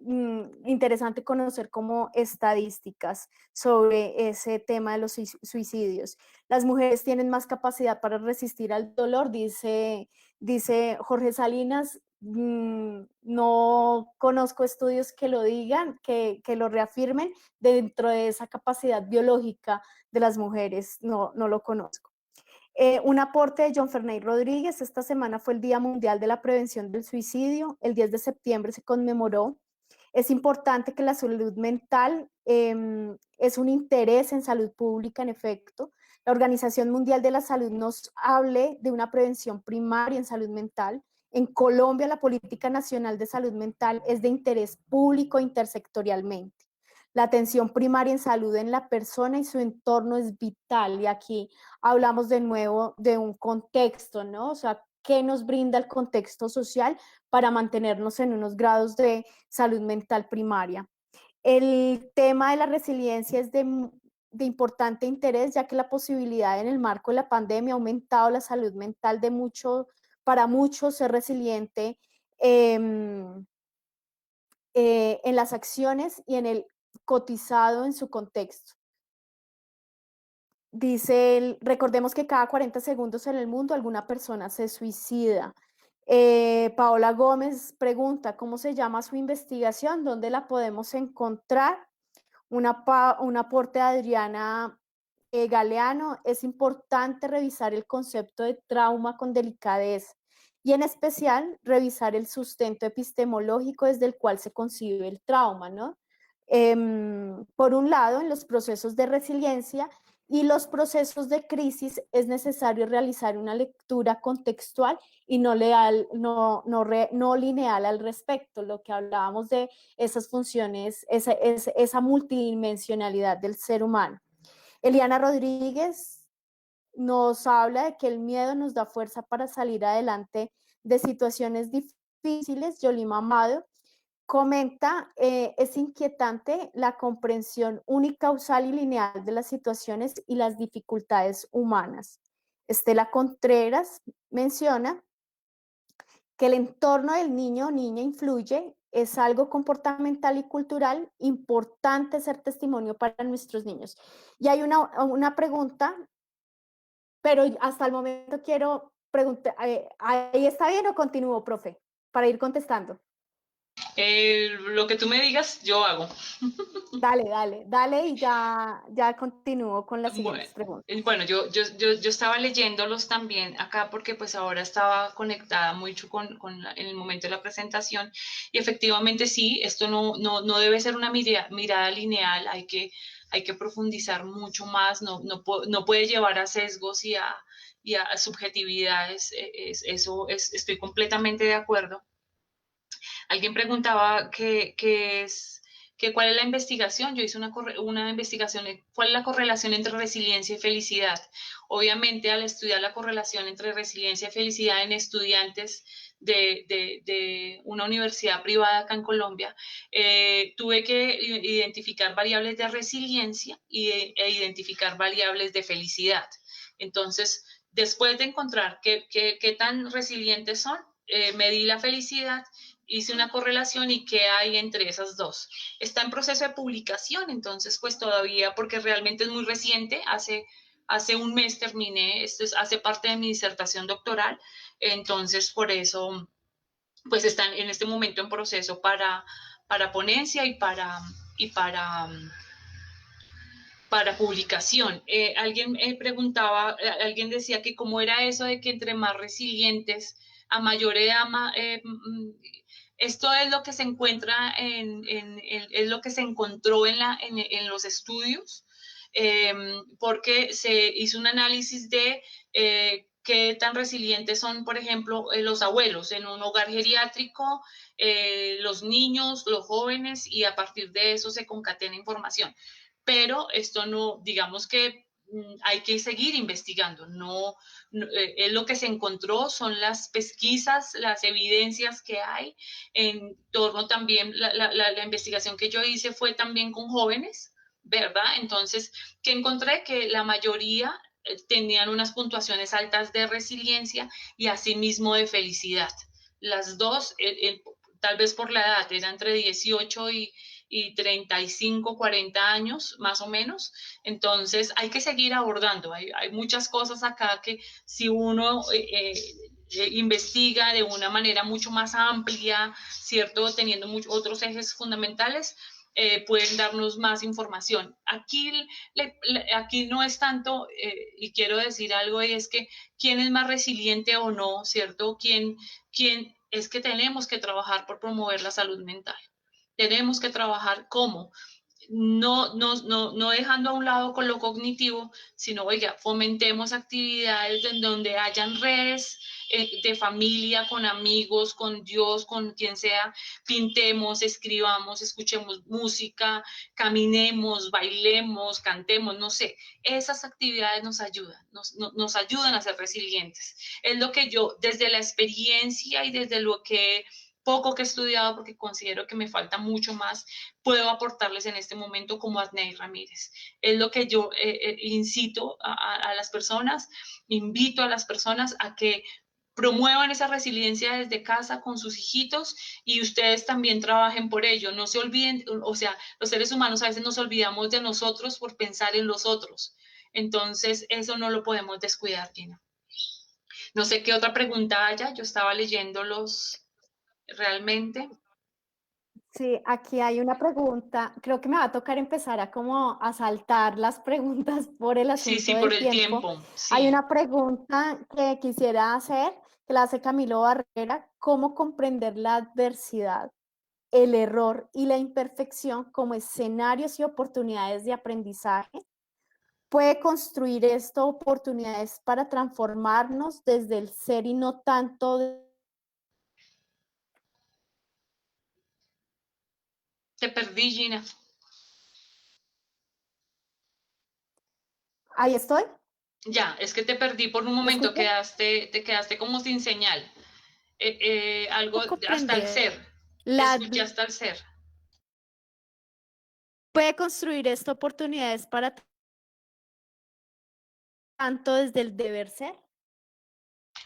Interesante conocer como estadísticas sobre ese tema de los suicidios. Las mujeres tienen más capacidad para resistir al dolor, dice Jorge Salinas. No conozco estudios que lo digan, que lo reafirmen dentro de esa capacidad biológica de las mujeres, no lo conozco. Un aporte de John Ferney Rodríguez. Esta semana fue el Día Mundial de la Prevención del Suicidio. El 10 de septiembre se conmemoró. Es importante que la salud mental es un interés en salud pública, en efecto. La Organización Mundial de la Salud nos hable de una prevención primaria en salud mental. En Colombia, la Política Nacional de Salud Mental es de interés público intersectorialmente. La atención primaria en salud en la persona y su entorno es vital, y aquí hablamos de nuevo de un contexto, ¿no? O sea, ¿qué nos brinda el contexto social para mantenernos en unos grados de salud mental primaria? El tema de la resiliencia es de importante interés, ya que la posibilidad en el marco de la pandemia ha aumentado la salud mental para muchos ser resiliente en las acciones y en el cotizado en su contexto. Dice, recordemos que cada 40 segundos en el mundo alguna persona se suicida. Paola Gómez pregunta, ¿cómo se llama su investigación? ¿Dónde la podemos encontrar? Un aporte de Adriana Galeano. Es importante revisar el concepto de trauma con delicadeza y en especial revisar el sustento epistemológico desde el cual se concibe el trauma, ¿no? Por un lado, en los procesos de resiliencia y los procesos de crisis es necesario realizar una lectura contextual y no lineal al respecto, lo que hablábamos de esas funciones, esa multidimensionalidad del ser humano. Eliana Rodríguez nos habla de que el miedo nos da fuerza para salir adelante de situaciones difíciles. Yolima Amado, comenta, es inquietante la comprensión unicausal y lineal de las situaciones y las dificultades humanas. Estela Contreras menciona que el entorno del niño o niña influye, es algo comportamental y cultural importante ser testimonio para nuestros niños. Y hay una pregunta, pero hasta el momento quiero preguntar, ¿ahí está bien o continúo, profe? Para ir contestando. Lo que tú me digas, yo hago. Dale y ya continúo con las Bueno, siguientes preguntas. bueno, yo estaba leyéndolos también acá porque pues ahora estaba conectada mucho en el momento de la presentación y efectivamente sí, esto no debe ser una mirada lineal, hay que profundizar mucho más, no puede llevar a sesgos y a subjetividades, estoy completamente de acuerdo. Alguien preguntaba cuál es la investigación. Yo hice una investigación de cuál es la correlación entre resiliencia y felicidad. Obviamente, al estudiar la correlación entre resiliencia y felicidad en estudiantes de una universidad privada acá en Colombia, tuve que identificar variables de resiliencia e identificar variables de felicidad. Entonces, después de encontrar qué tan resilientes son, medí la felicidad, hice una correlación y qué hay entre esas dos. Está en proceso de publicación, entonces pues todavía, porque realmente es muy reciente, hace un mes terminé, hace parte de mi disertación doctoral, entonces por eso pues están en este momento en proceso para ponencia y para publicación. Alguien preguntaba, alguien decía que cómo era eso de que entre más resilientes, a mayor edad, esto es lo que se encuentra es lo que se encontró en los estudios, porque se hizo un análisis de qué tan resilientes son, por ejemplo, los abuelos en un hogar geriátrico, los niños, los jóvenes, y a partir de eso se concatena información. Pero esto no, digamos que hay que seguir investigando, es lo que se encontró, son las pesquisas, las evidencias que hay en torno también, la investigación que yo hice fue también con jóvenes, ¿verdad? Entonces, que encontré que la mayoría tenían unas puntuaciones altas de resiliencia y asimismo de felicidad. Las dos, tal vez por la edad, era entre 18 y 35, 40 años, más o menos. Entonces, hay que seguir abordando. Hay muchas cosas acá que si uno investiga de una manera mucho más amplia, ¿cierto? Teniendo otros ejes fundamentales, pueden darnos más información. Aquí no es tanto, y quiero decir algo, y es que quién es más resiliente o no, ¿cierto? ¿Quién es que tenemos que trabajar por promover la salud mental? Tenemos que trabajar cómo, no dejando a un lado con lo cognitivo, sino, oiga, fomentemos actividades en donde hayan redes de familia, con amigos, con Dios, con quien sea, pintemos, escribamos, escuchemos música, caminemos, bailemos, cantemos, no sé, esas actividades nos ayudan, nos ayudan a ser resilientes. Es lo que yo, desde la experiencia y desde lo que poco que he estudiado, porque considero que me falta mucho más, puedo aportarles en este momento como Adnei Ramírez. Es lo que yo incito a las personas, invito a las personas a que promuevan esa resiliencia desde casa con sus hijitos y ustedes también trabajen por ello. No se olviden, o sea, los seres humanos a veces nos olvidamos de nosotros por pensar en los otros. Entonces, eso no lo podemos descuidar, Gina. No sé qué otra pregunta haya. Yo estaba leyéndolos realmente. Sí, aquí hay una pregunta, creo que me va a tocar empezar a como a saltar las preguntas por el Sí, asunto sí, por del el tiempo. tiempo, Hay sí. una pregunta que quisiera hacer, que la hace Camilo Barrera, ¿cómo comprender la adversidad, el error y la imperfección como escenarios y oportunidades de aprendizaje? ¿Puede construir esto oportunidades para transformarnos desde el ser y no tanto Te perdí, Gina. Ahí estoy, Ya, es que te perdí por un ¿me momento, escuchan? te quedaste como sin señal. Algo ¿Cómo hasta el comprender ser. La Escuchaste al ser. puede construir esta oportunidades para tanto desde el deber ser.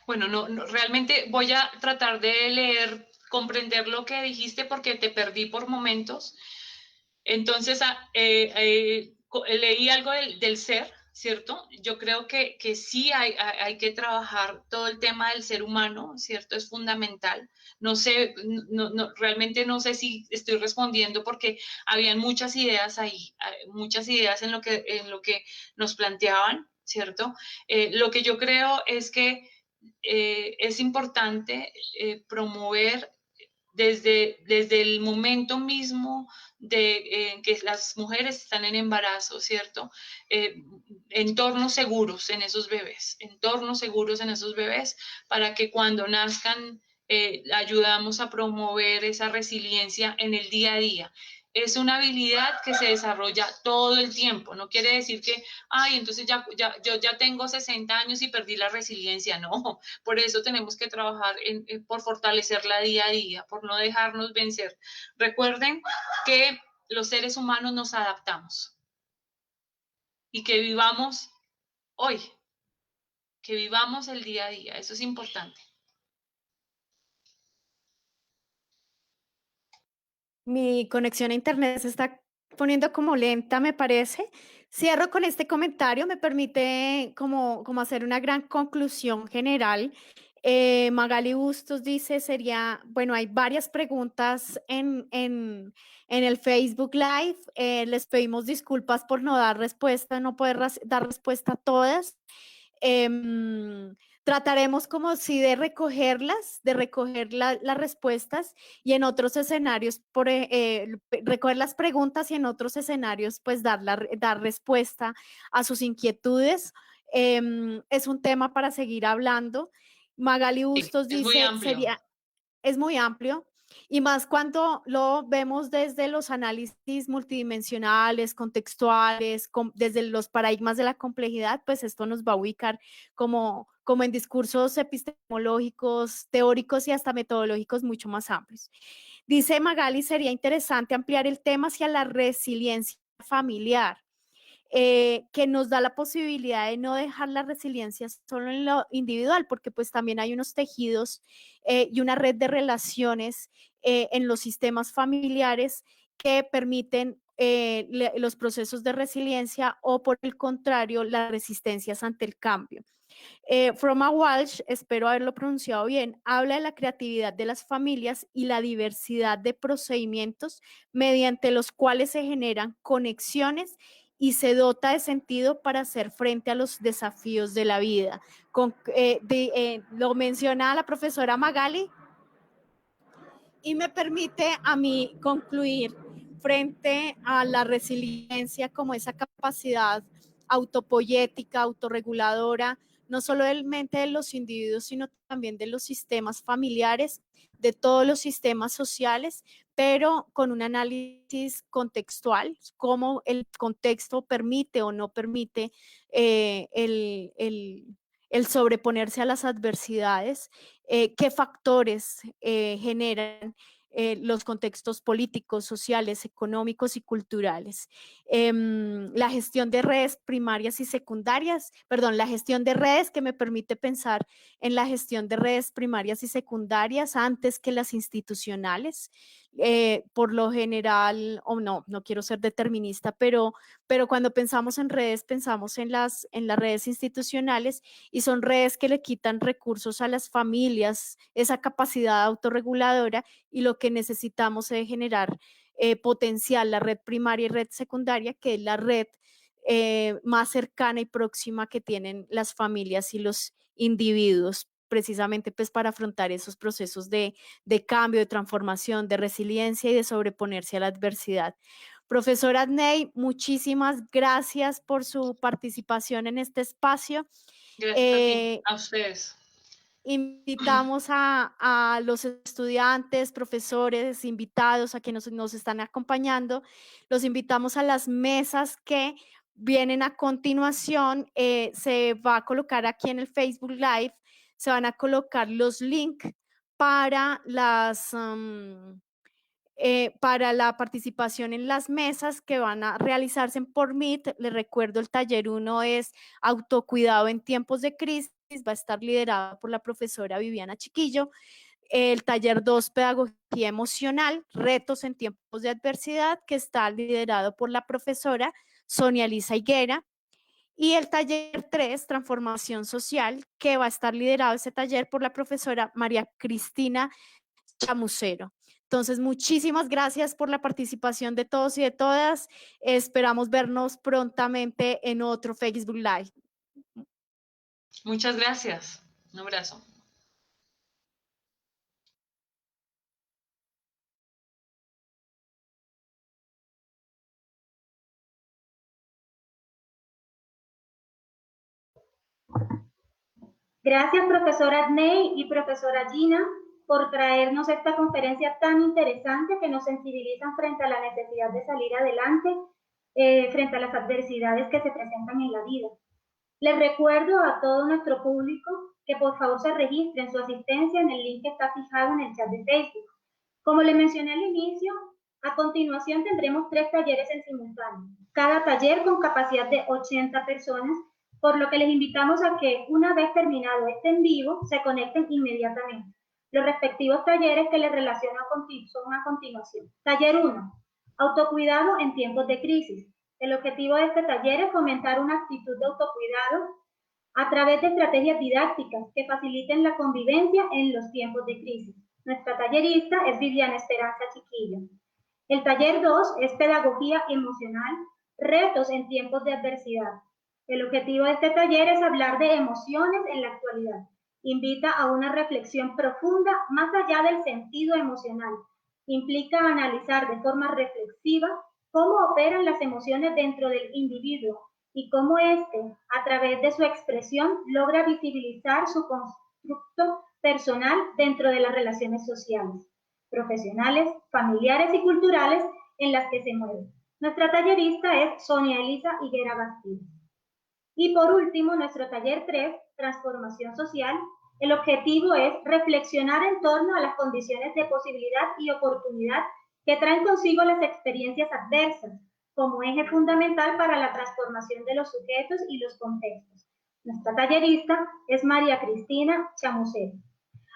Bueno, realmente voy a tratar de leer, comprender lo que dijiste porque te perdí por momentos. Entonces, leí algo del ser, ¿cierto? Yo creo que sí hay que trabajar todo el tema del ser humano, ¿cierto? Es fundamental. No sé, realmente no sé si estoy respondiendo porque habían muchas ideas ahí, muchas ideas en lo que nos planteaban, ¿cierto? Lo que yo creo es que es importante promover desde el momento mismo de que las mujeres están en embarazo, ¿cierto? Entornos seguros en esos bebés, entornos seguros en esos bebés para que cuando nazcan ayudamos a promover esa resiliencia en el día a día. Es una habilidad que se desarrolla todo el tiempo. No quiere decir que, ay, entonces yo ya tengo 60 años y perdí la resiliencia. No, por eso tenemos que trabajar por fortalecerla día a día, por no dejarnos vencer. Recuerden que los seres humanos nos adaptamos y que vivamos hoy, que vivamos el día a día. Eso es importante. Mi conexión a internet se está poniendo como lenta, me parece. Cierro con este comentario, me permite como hacer una gran conclusión general. Magali Bustos dice, bueno, hay varias preguntas en el Facebook Live. Les pedimos disculpas por no dar respuesta, no poder dar respuesta a todas. Trataremos como si de recogerlas, de recoger las respuestas y en otros escenarios, recoger las preguntas y en otros escenarios, pues dar respuesta a sus inquietudes. Es un tema para seguir hablando. Magali Sí, Bustos es muy dice, amplio. es muy amplio y más cuando lo vemos desde los análisis multidimensionales, contextuales, desde los paradigmas de la complejidad, pues esto nos va a ubicar como en discursos epistemológicos, teóricos y hasta metodológicos mucho más amplios. Dice Magali, sería interesante ampliar el tema hacia la resiliencia familiar. Que nos da la posibilidad de no dejar la resiliencia solo en lo individual, porque pues también hay unos tejidos y una red de relaciones en los sistemas familiares que permiten los procesos de resiliencia o por el contrario, las resistencias ante el cambio. Froma Walsh, espero haberlo pronunciado bien, habla de la creatividad de las familias y la diversidad de procedimientos mediante los cuales se generan conexiones y se dota de sentido para hacer frente a los desafíos de la vida. Lo menciona la profesora Magali y me permite a mí concluir frente a la resiliencia como esa capacidad autopoyética, autorreguladora, no solamente de los individuos, sino también de los sistemas familiares, de todos los sistemas sociales, pero con un análisis contextual, cómo el contexto permite o no permite el sobreponerse a las adversidades, qué factores generan los contextos políticos, sociales, económicos y culturales. La gestión de redes primarias y secundarias, perdón, la gestión de redes que me permite pensar en la gestión de redes primarias y secundarias antes que las institucionales. Por lo general, o no quiero ser determinista, pero cuando pensamos en redes, pensamos en las redes institucionales y son redes que le quitan recursos a las familias, esa capacidad autorreguladora y lo que necesitamos es generar potencial, la red primaria y red secundaria, que es la red más cercana y próxima que tienen las familias y los individuos precisamente pues para afrontar esos procesos de cambio, de transformación, de resiliencia y de sobreponerse a la adversidad. Profesora Adney, muchísimas gracias por su participación en este espacio. Gracias a ti, a ustedes. Invitamos a los estudiantes, profesores, invitados, a quienes nos están acompañando, los invitamos a las mesas que vienen a continuación. Se va a colocar aquí en el Facebook Live, se van a colocar los links para Para la participación en las mesas que van a realizarse por Meet, les recuerdo, el taller 1 es autocuidado en tiempos de crisis, va a estar liderado por la profesora Viviana Chiquillo. El taller 2, pedagogía emocional, retos en tiempos de adversidad, que está liderado por la profesora Sonia Elisa Higuera. Y el taller 3, transformación social, que va a estar liderado ese taller por la profesora María Cristina Chamucero. Entonces, muchísimas gracias por la participación de todos y de todas. Esperamos vernos prontamente en otro Facebook Live. Muchas gracias. Un abrazo. Gracias, profesora Adney y profesora Gina, por traernos esta conferencia tan interesante que nos sensibilizan frente a la necesidad de salir adelante, frente a las adversidades que se presentan en la vida. Les recuerdo a todo nuestro público que por favor se registren su asistencia en el link que está fijado en el chat de Facebook. Como les mencioné al inicio, a continuación tendremos 3 talleres en simultáneo, cada taller con capacidad de 80 personas, por lo que les invitamos a que una vez terminado este en vivo, se conecten inmediatamente. Los respectivos talleres que les relaciono son a continuación. Taller 1, autocuidado en tiempos de crisis. El objetivo de este taller es fomentar una actitud de autocuidado a través de estrategias didácticas que faciliten la convivencia en los tiempos de crisis. Nuestra tallerista es Viviana Esperanza Chiquillo. El taller 2 es pedagogía emocional, retos en tiempos de adversidad. El objetivo de este taller es hablar de emociones en la actualidad. Invita a una reflexión profunda más allá del sentido emocional. Implica analizar de forma reflexiva cómo operan las emociones dentro del individuo y cómo éste, a través de su expresión, logra visibilizar su constructo personal dentro de las relaciones sociales, profesionales, familiares y culturales en las que se mueve. Nuestra tallerista es Sonia Elisa Higuera Bastidas. Y por último, nuestro taller 3, transformación social. El objetivo es reflexionar en torno a las condiciones de posibilidad y oportunidad que traen consigo las experiencias adversas, como eje fundamental para la transformación de los sujetos y los contextos. Nuestra tallerista es María Cristina Chamucero.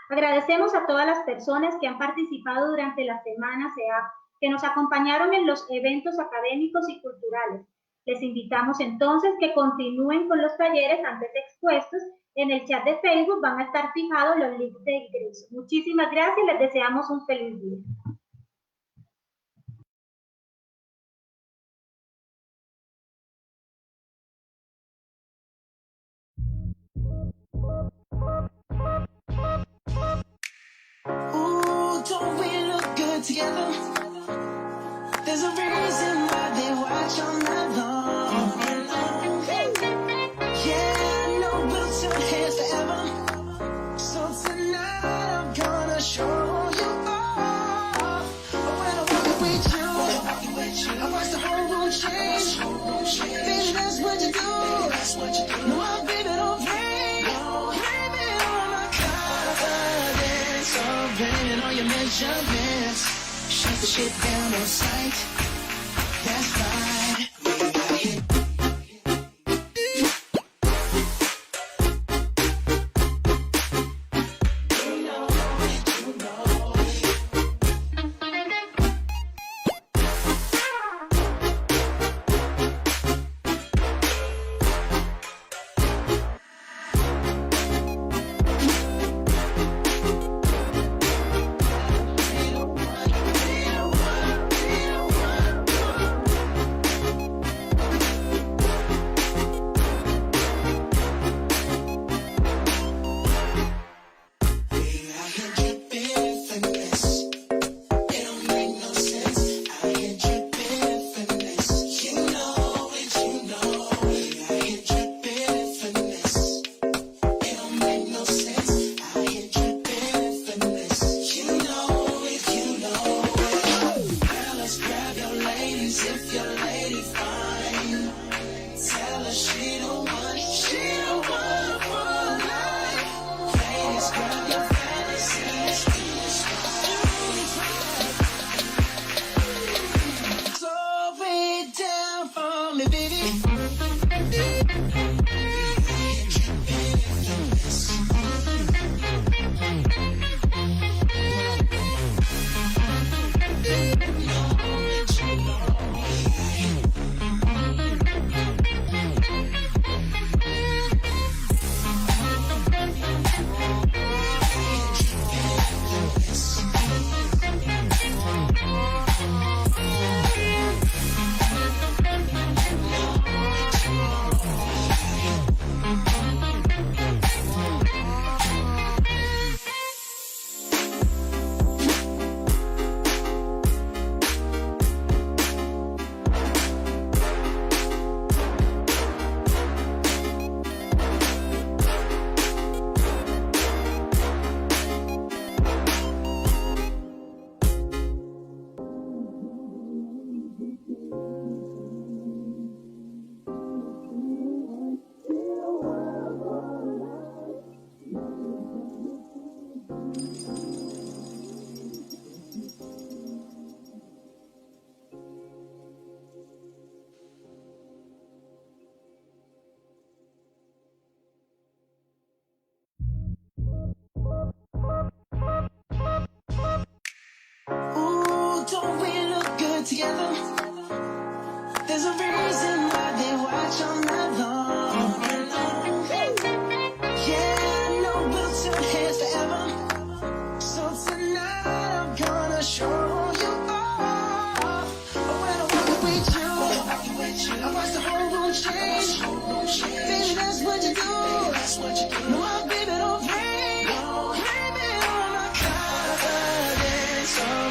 Agradecemos a todas las personas que han participado durante la semana CEAP, que nos acompañaron en los eventos académicos y culturales. Les invitamos entonces que continúen con los talleres antes expuestos. En el chat de Facebook van a estar fijados los links de ingreso. Muchísimas gracias y les deseamos un feliz día. Ooh, don't we look good together? There's a reason why they watch all night long. Yeah, I know we'll turn heads forever. So tonight I'm gonna show you all. When I walk with you, I watch the whole room change. Baby, that's what you do. No, my baby don't play. Blame it on my confidence. So blame it on your measurements. Shut the shit down on sight. That's right.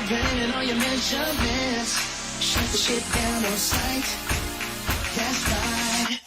bringing all your measurements. Shut the shit down on sight. That's right.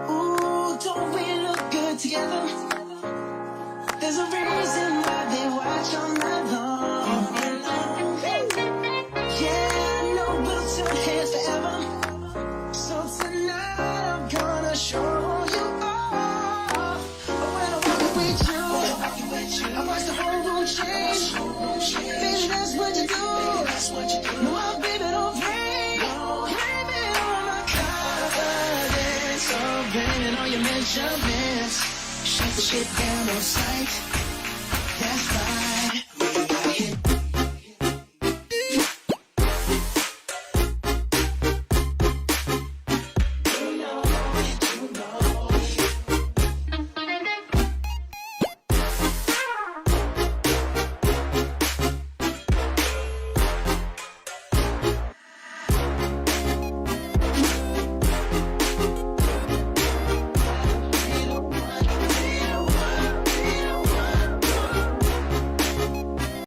Ooh, don't we look good together? There's a reason why they watch all night long. Yeah, I know we'll turn heads forever. So tonight I'm gonna show you all. But when I'm walking with you, I watch the whole room change. Baby, that's what you do. No, my baby don't play. Blame it on my confidence. So bringing all your measurements. Shut the shit down on sight.